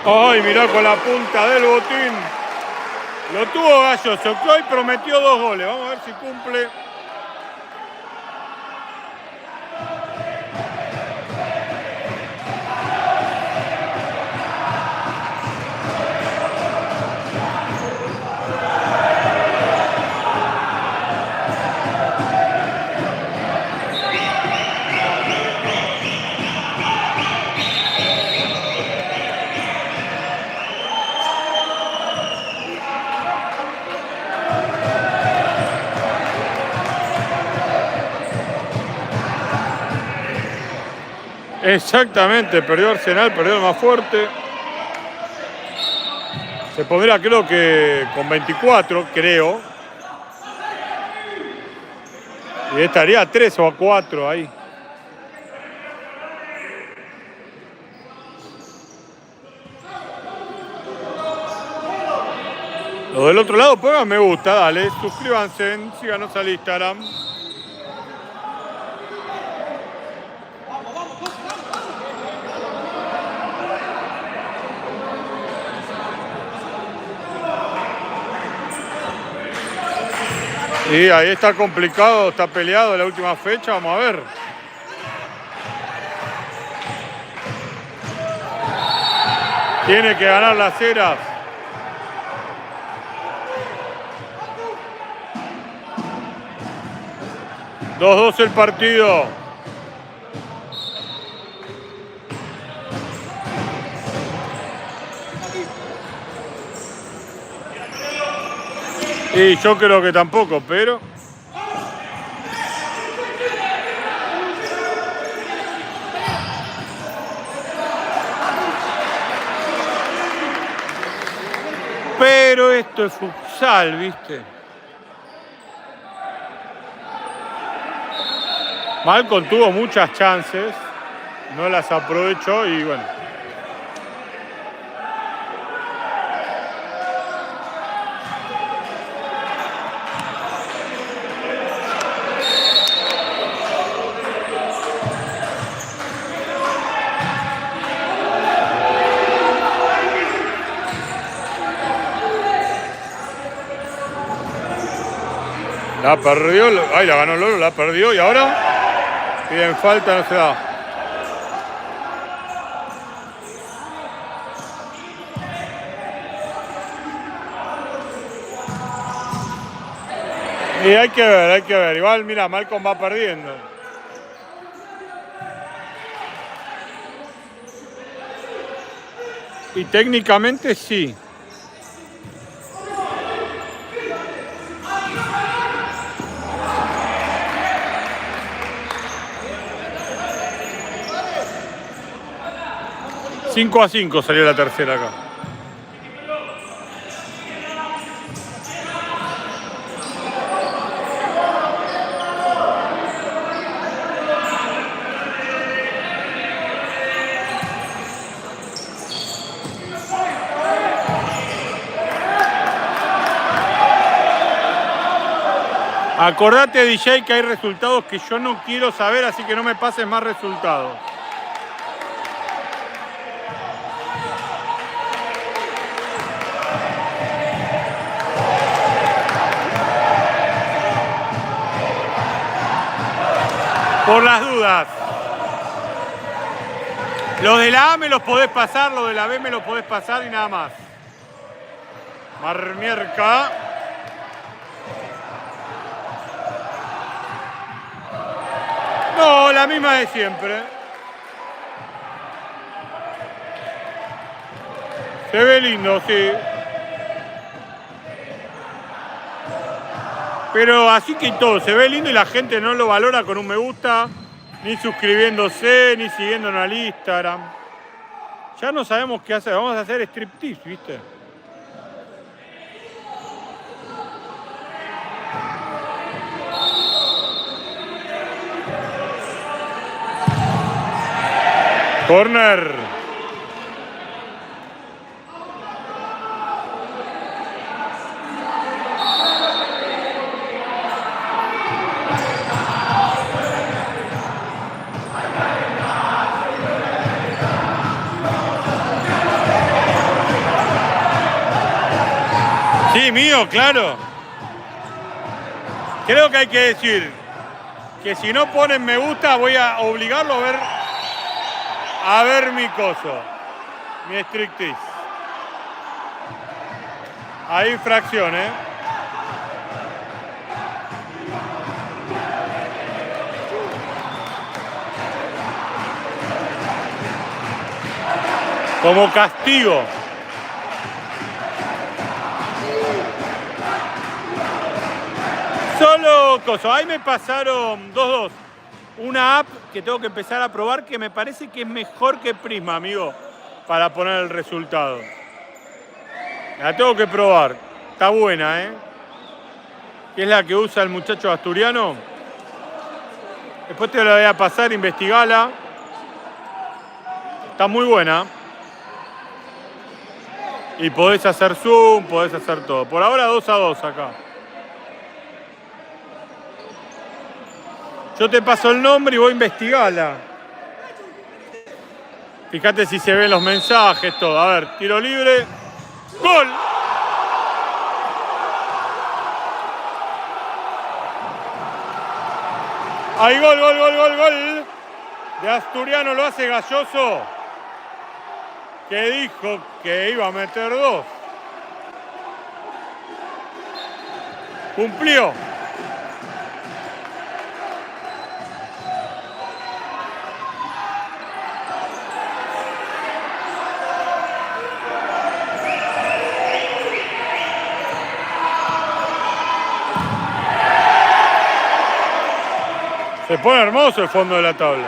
Ay, mirá con la punta del botín. Lo tuvo Galloso, que hoy prometió 2 goles. Vamos a ver si cumple. Exactamente, perdió Arsenal, perdió el más fuerte. Se pondrá creo que con 24, creo. Y estaría a 3 o a 4 ahí. Los del otro lado, pongan me gusta, dale. Suscríbanse, síganos al Instagram. Y ahí está complicado, está peleado la última fecha, vamos a ver. Tiene que ganar las Heras. Dos el partido. Y yo creo que tampoco, pero... Pero esto es futsal, ¿viste? Malcolm tuvo muchas chances, no las aprovechó y bueno. La perdió. Ay, la ganó Lolo, la perdió. Y ahora piden falta, no se da. Y hay que ver, hay que ver. Igual, mira, Malcolm va perdiendo. Y técnicamente sí. Cinco a 5 salió la tercera acá. Acordate, DJ, que hay resultados que yo no quiero saber, así que no me pases más resultados. Por las dudas. Los de la A me los podés pasar, los de la B me los podés pasar y nada más. Marmierca. No, la misma de siempre. Se ve lindo, sí. Pero así que todo, se ve lindo y la gente no lo valora con un me gusta, ni suscribiéndose, ni siguiéndonos al Instagram. Ya no sabemos qué hacer, vamos a hacer striptease, ¿viste? Corner. Sí, mío, claro. Creo que hay que decir que si no ponen me gusta voy a obligarlo a ver mi coso, mi striptease. Hay infracción, ¿eh? Como castigo. Solo cosas. Ahí me pasaron 2-2. Una app que tengo que empezar a probar que me parece que es mejor que Prisma, amigo, para poner el resultado. La tengo que probar. Está buena, ¿eh? Que es la que usa el muchacho asturiano. Después te la voy a pasar, investigala. Está muy buena. Y podés hacer zoom, podés hacer todo. Por ahora 2-2 acá. Yo te paso el nombre y voy a investigarla. Fíjate si se ven los mensajes, todo. A ver, tiro libre. ¡Gol! ¡Ahí gol, gol, gol, gol, gol! De Asturiano lo hace Galloso, que dijo que iba a meter 2. Cumplió. Se pone hermoso el fondo de la tabla.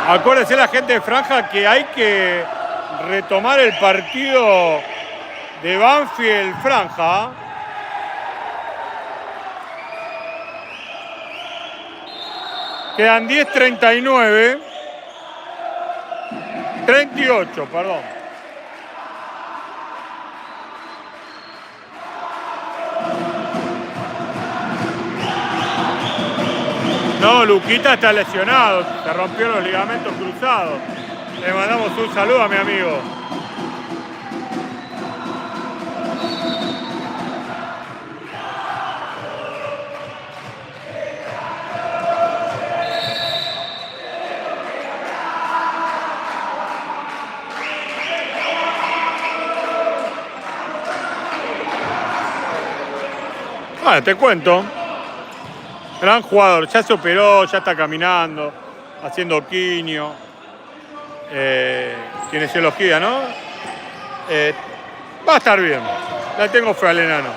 Acuérdense la gente de Franja que hay que retomar el partido de Banfield Franja. Quedan 10:39. 38, perdón. No, Luquita está lesionado, se rompió los ligamentos cruzados. Le mandamos un saludo a mi amigo. Bueno, te cuento. Gran jugador, ya se operó, ya está caminando, haciendo quinio, kinesiología, ¿no? Va a estar bien. La tengo fe al enano.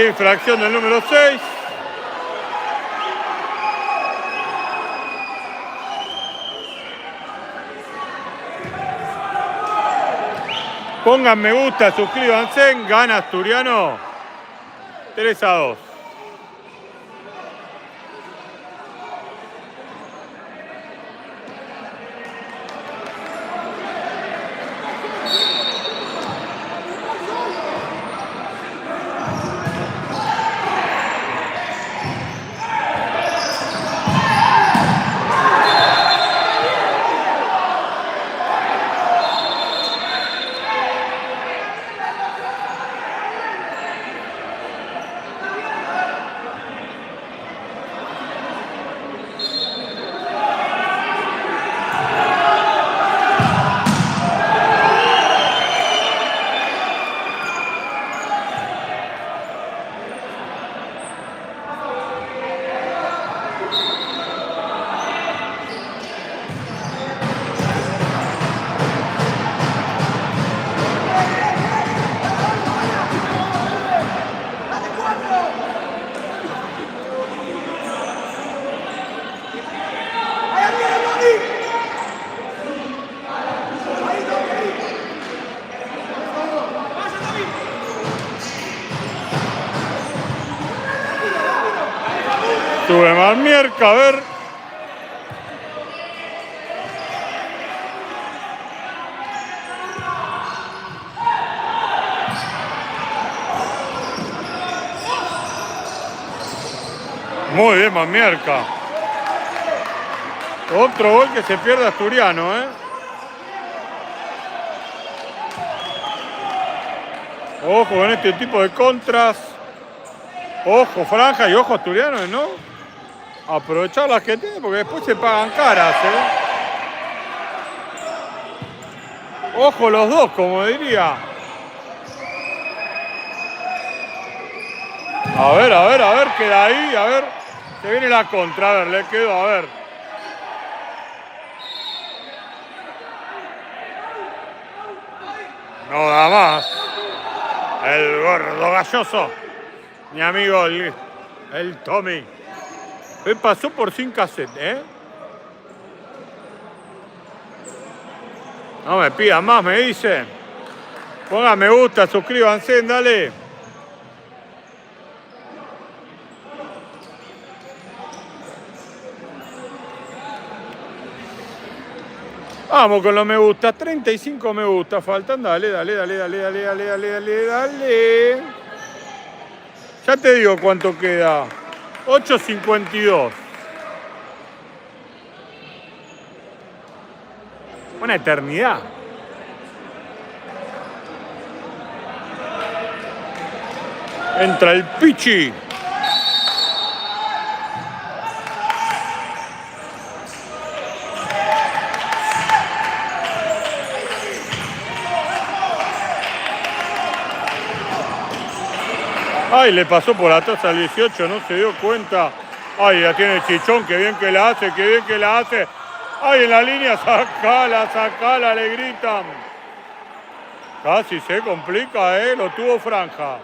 Infracción del número 6. Pongan me gusta, suscríbanse, gana Asturiano 3-2. Sube más mierca, a ver. Muy bien, Mamierca. Otro gol que se pierde Asturiano, ¿eh? Ojo con este tipo de contras. Ojo Franja y ojo Asturiano, ¿no? Aprovechar las que tiene porque después se pagan caras, ¿eh? Ojo los dos, como diría. A ver, queda ahí, a ver. Se viene la contra, a ver, le quedó, a ver. No da más. El gordo galloso. Mi amigo el Tommy. Él pasó por sin cassette, ¿eh? No me pidan más, me dice. Pongan me gusta, suscríbanse, dale. Vamos con los me gusta, 35 me gusta, faltan, dale. Ya te digo cuánto queda, 8.52. Una eternidad. Entra el Pichi. Ay, le pasó por atrás al 18, no se dio cuenta. Ay, la tiene el Chichón, qué bien que la hace, Ay, en la línea, sacala, le gritan. Casi se complica, lo tuvo Franja.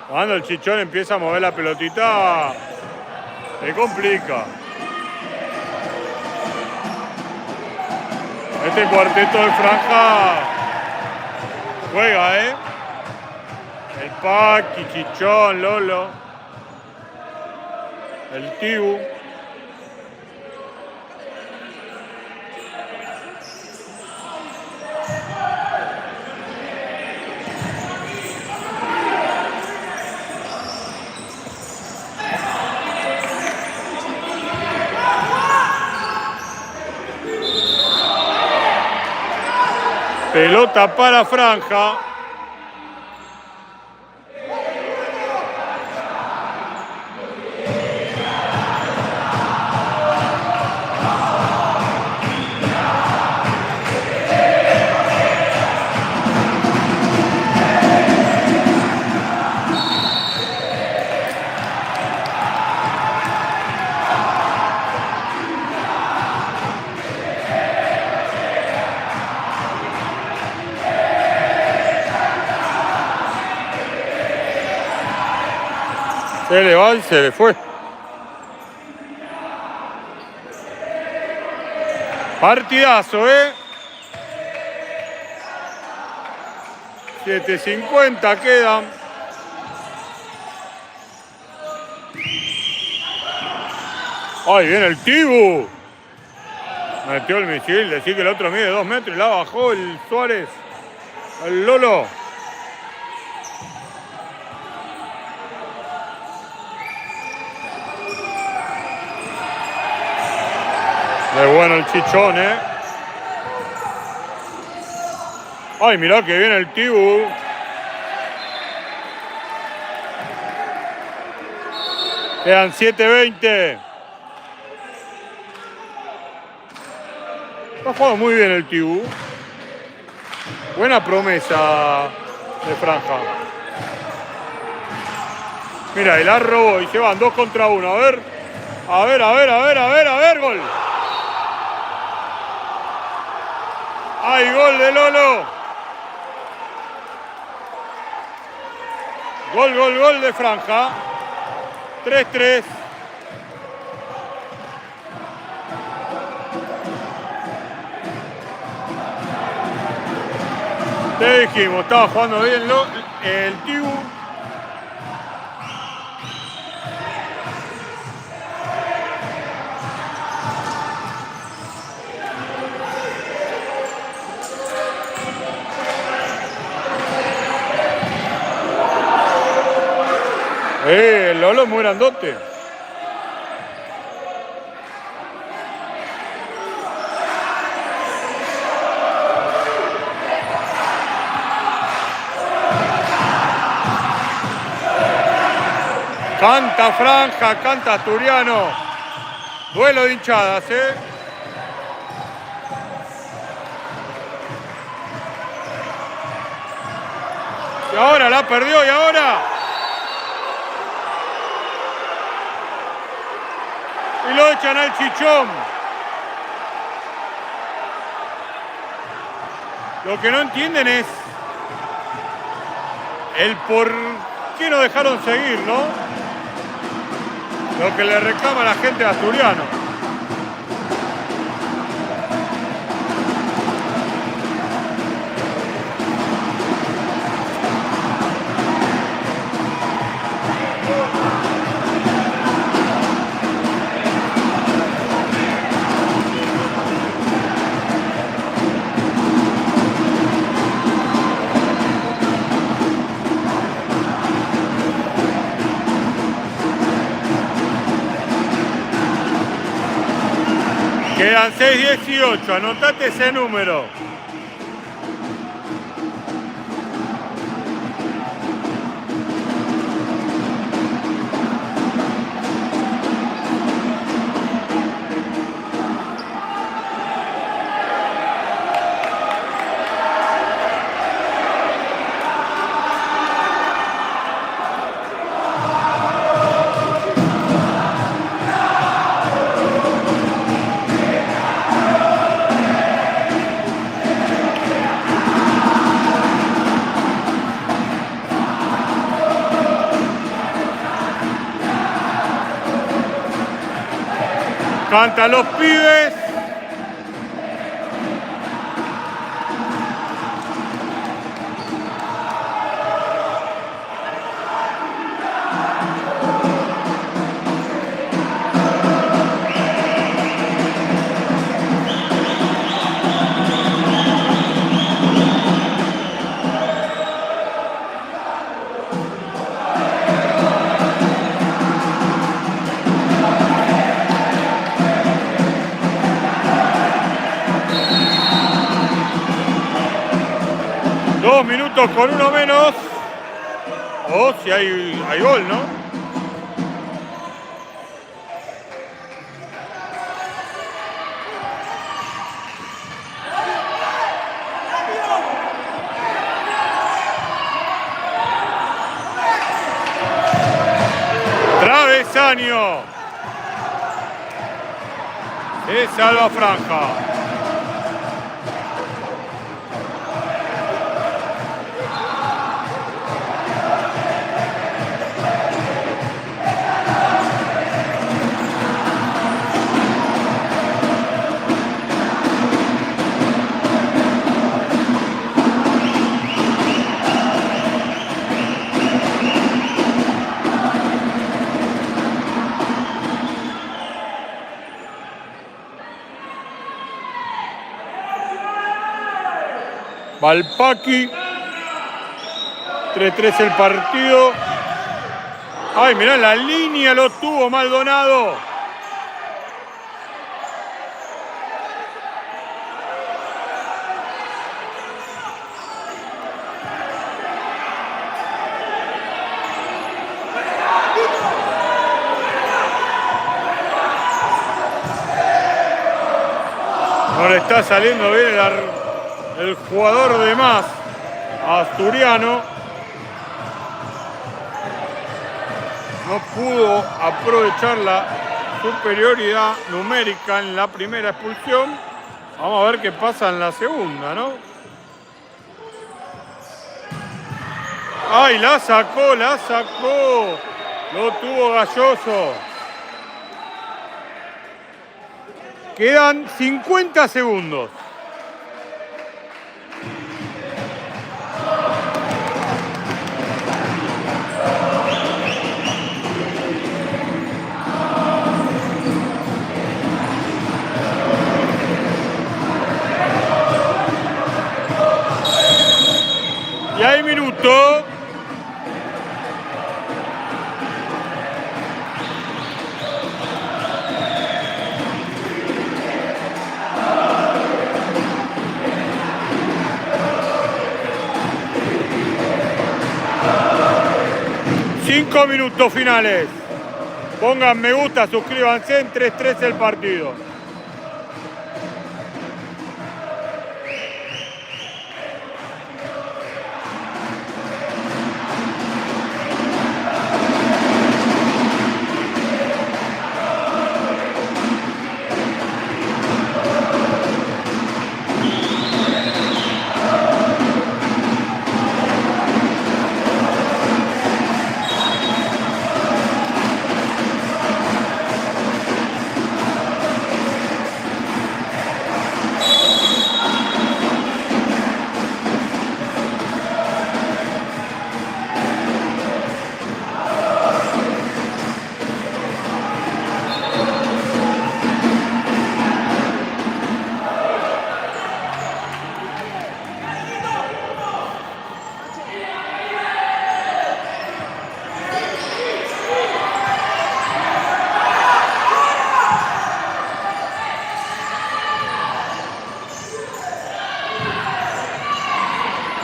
Cuando el Chichón empieza a mover la pelotita, se complica. Este cuarteto de Franja juega, El Paqui, Chichón, Lolo, el Tibu. Pelota para Franja. Se le va y se le fue. Partidazo, 7:50 quedan. ¡Ay, viene el Tibu! Metió el misil, decir que el otro mide 2 metros y la bajó el Suárez. El Lolo. Es bueno el Chichón, Ay, mirá que viene el Tibu. Quedan 7:20. Ha jugado muy bien el Tibu. Buena promesa de Franja. Mira, y la robó y se van 2 contra 1. A ver. A ver, gol. ¡Ay, gol de Lolo! Gol de Franja. 3-3. Te dijimos, estaba jugando bien el Tibu. El Lolo es muy grandote. Canta Franja, canta Asturiano. Duelo de hinchadas, Y ahora la perdió, y ahora. Y lo echan al Chichón. Lo que no entienden es el por qué no dejaron seguir, ¿no? Lo que le reclama a la gente de Asturiano. Quedan 6:18, anotate ese número. Cantan los pibes. 2 minutos con uno menos. O si hay gol, ¿no? Travesaño. Se salva Franja. Valpaqui. 3-3 el partido. Ay, mirá, la línea lo tuvo Maldonado. No le está saliendo bien el jugador de más asturiano. No pudo aprovechar la superioridad numérica en la primera expulsión. Vamos a ver qué pasa en la segunda, ¿no? ¡Ay, la sacó! Lo tuvo Galloso. Quedan 50 segundos. Y hay minuto. Cinco minutos finales. Pongan me gusta, suscríbanse, en 3-3 el partido.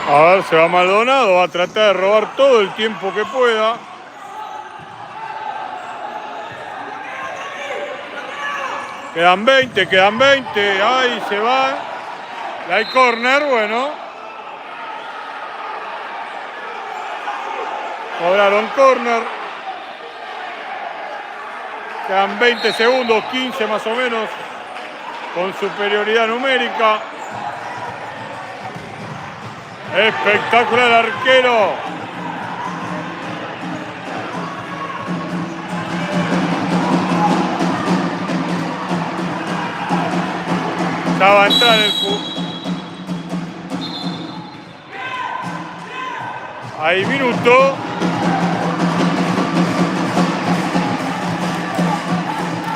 A ver, se va Maldonado, va a tratar de robar todo el tiempo que pueda. Quedan 20. Ahí se va. Y hay córner, bueno. Cobraron córner. Quedan 20 segundos, 15 más o menos, con superioridad numérica. Espectacular arquero. Ya va a entrar el Hay minuto.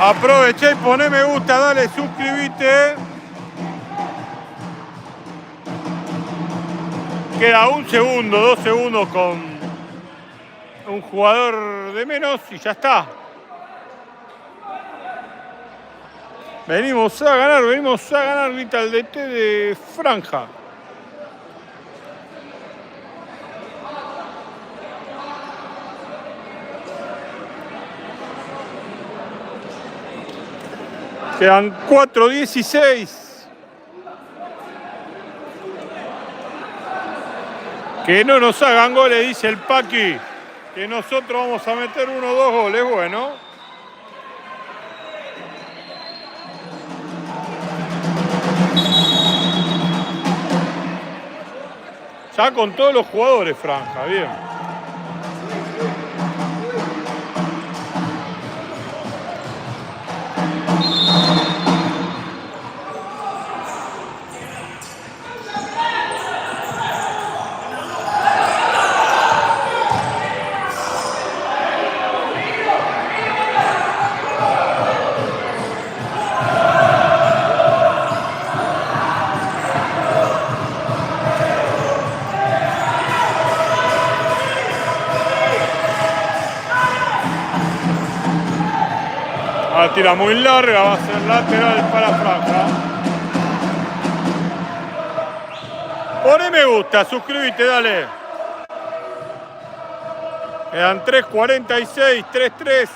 Aprovecha y poné me gusta, dale, suscríbete. Queda 1 segundo, 2 segundos con un jugador de menos y ya está. Venimos a ganar, grita el DT de Franja. Quedan 4:16. Que no nos hagan goles, dice el Paqui. Que nosotros vamos a meter 1 o 2 goles. Bueno. Ya con todos los jugadores, Franja. Bien. La tira muy larga, va a ser lateral para Franja. Poné me gusta, suscríbete, dale. Quedan 3:46, 3-3.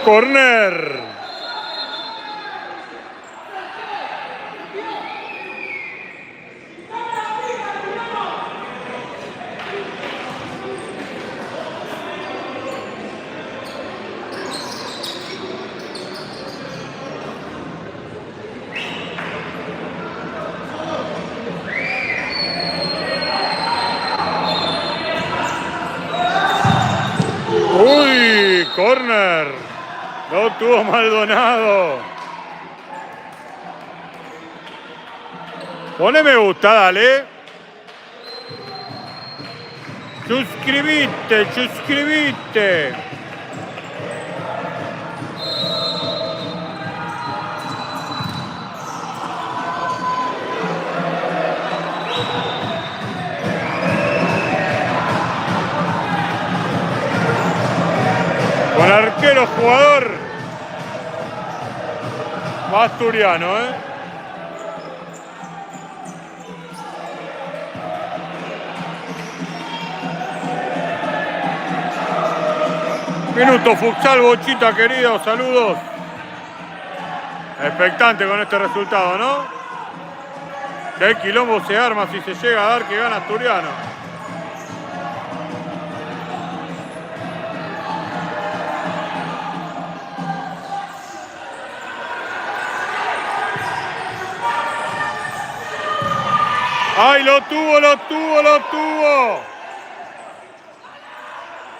Corner. Uy, corner. Lo tuvo Maldonado. Poné me gusta, dale. Suscribite, suscribite. Con arquero jugador. Asturiano, Minuto futsal, Bochita querido, saludos. Expectante con este resultado, ¿no? Qué quilombo se arma si se llega a dar que gana Asturiano. ¡Ay, lo tuvo, lo tuvo, lo tuvo!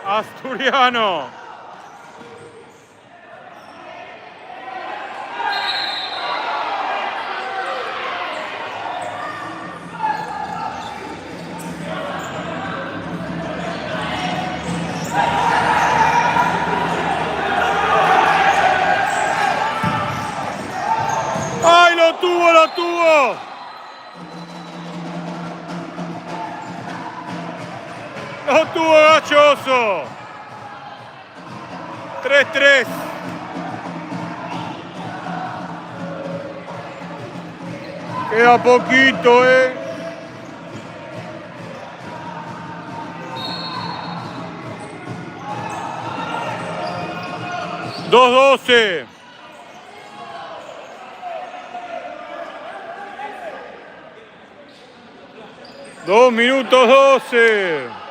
Asturiano. ¡Ay, lo tuvo, lo tuvo! Lo tuvo Gachoso. 3-3. Queda poquito, 2-12. Dos minutos 12.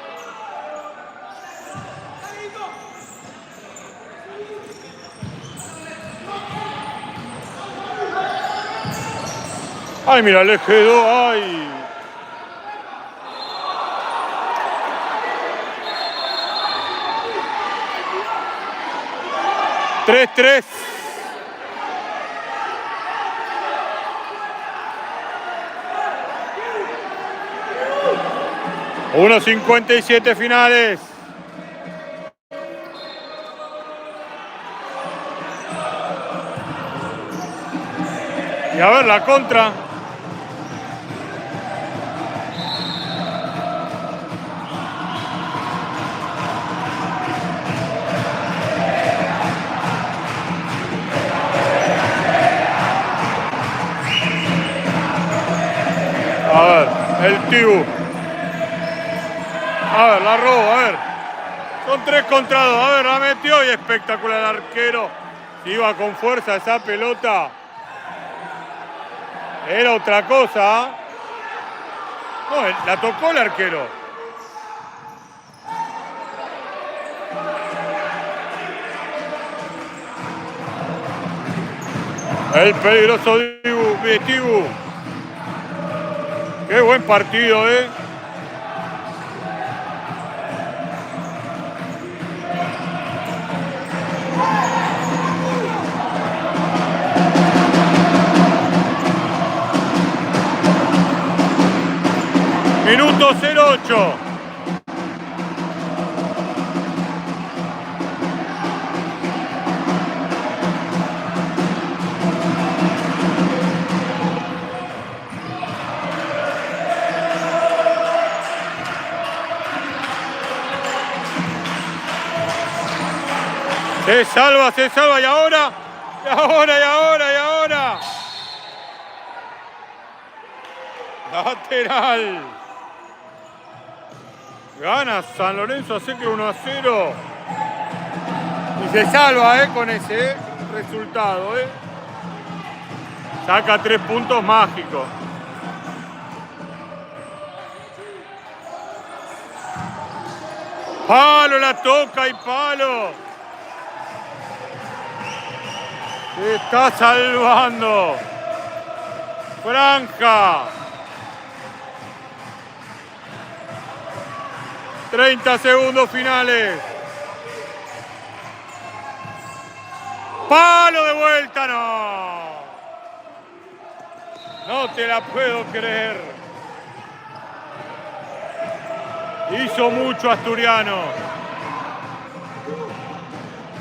Ay, mira, le quedó, ay. ¡3-3! $1.57 finales. Y a ver la contra. Tibu. A ver, la robo, a ver. Son 3 contra 2. A ver, la metió y espectacular el arquero. Iba con fuerza esa pelota. Era otra cosa. No, la tocó el arquero. El peligroso Tibu. Qué buen partido, ¿eh? Minuto 08. Se salva y ahora. Lateral. Gana San Lorenzo, así que 1-0. Y se salva con ese resultado. Saca 3 puntos mágicos. Palo, la toca y palo. Se está salvando. Franja. 30 segundos finales. Palo de vuelta, no. No te la puedo creer. Hizo mucho Asturiano.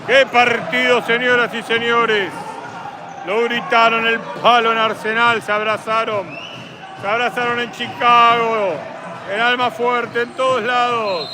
¡Qué partido, señoras y señores! Lo gritaron el palo en Arsenal, se abrazaron en Chicago, en Almafuerte, en todos lados.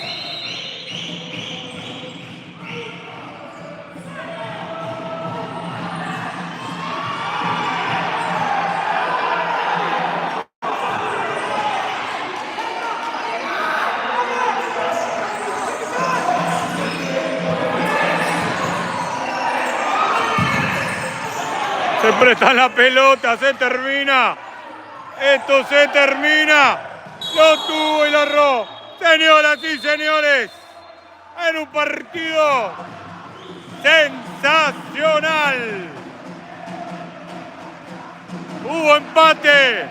Se prestan la pelota, se termina. Esto se termina. Lo tuvo y lo erró. Señoras y señores, en un partido sensacional. Hubo empate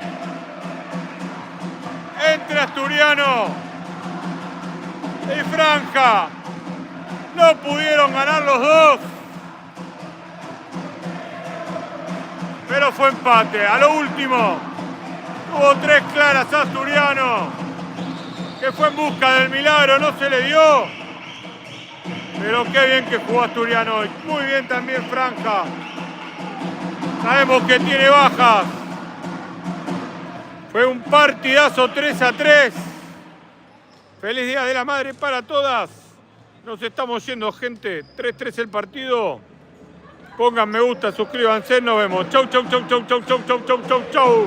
entre Asturiano y Franja. No pudieron ganar los dos, pero fue empate. A lo último, hubo 3 claras a Asturiano, que fue en busca del milagro, no se le dio. Pero qué bien que jugó Asturiano hoy. Muy bien también Franja. Sabemos que tiene bajas. Fue un partidazo 3-3. Feliz Día de la Madre para todas. Nos estamos yendo, gente. 3-3 el partido. Pongan me gusta, suscríbanse, nos vemos. Chau, chau, chau, chau, chau, chau, chau, chau, chau, chau.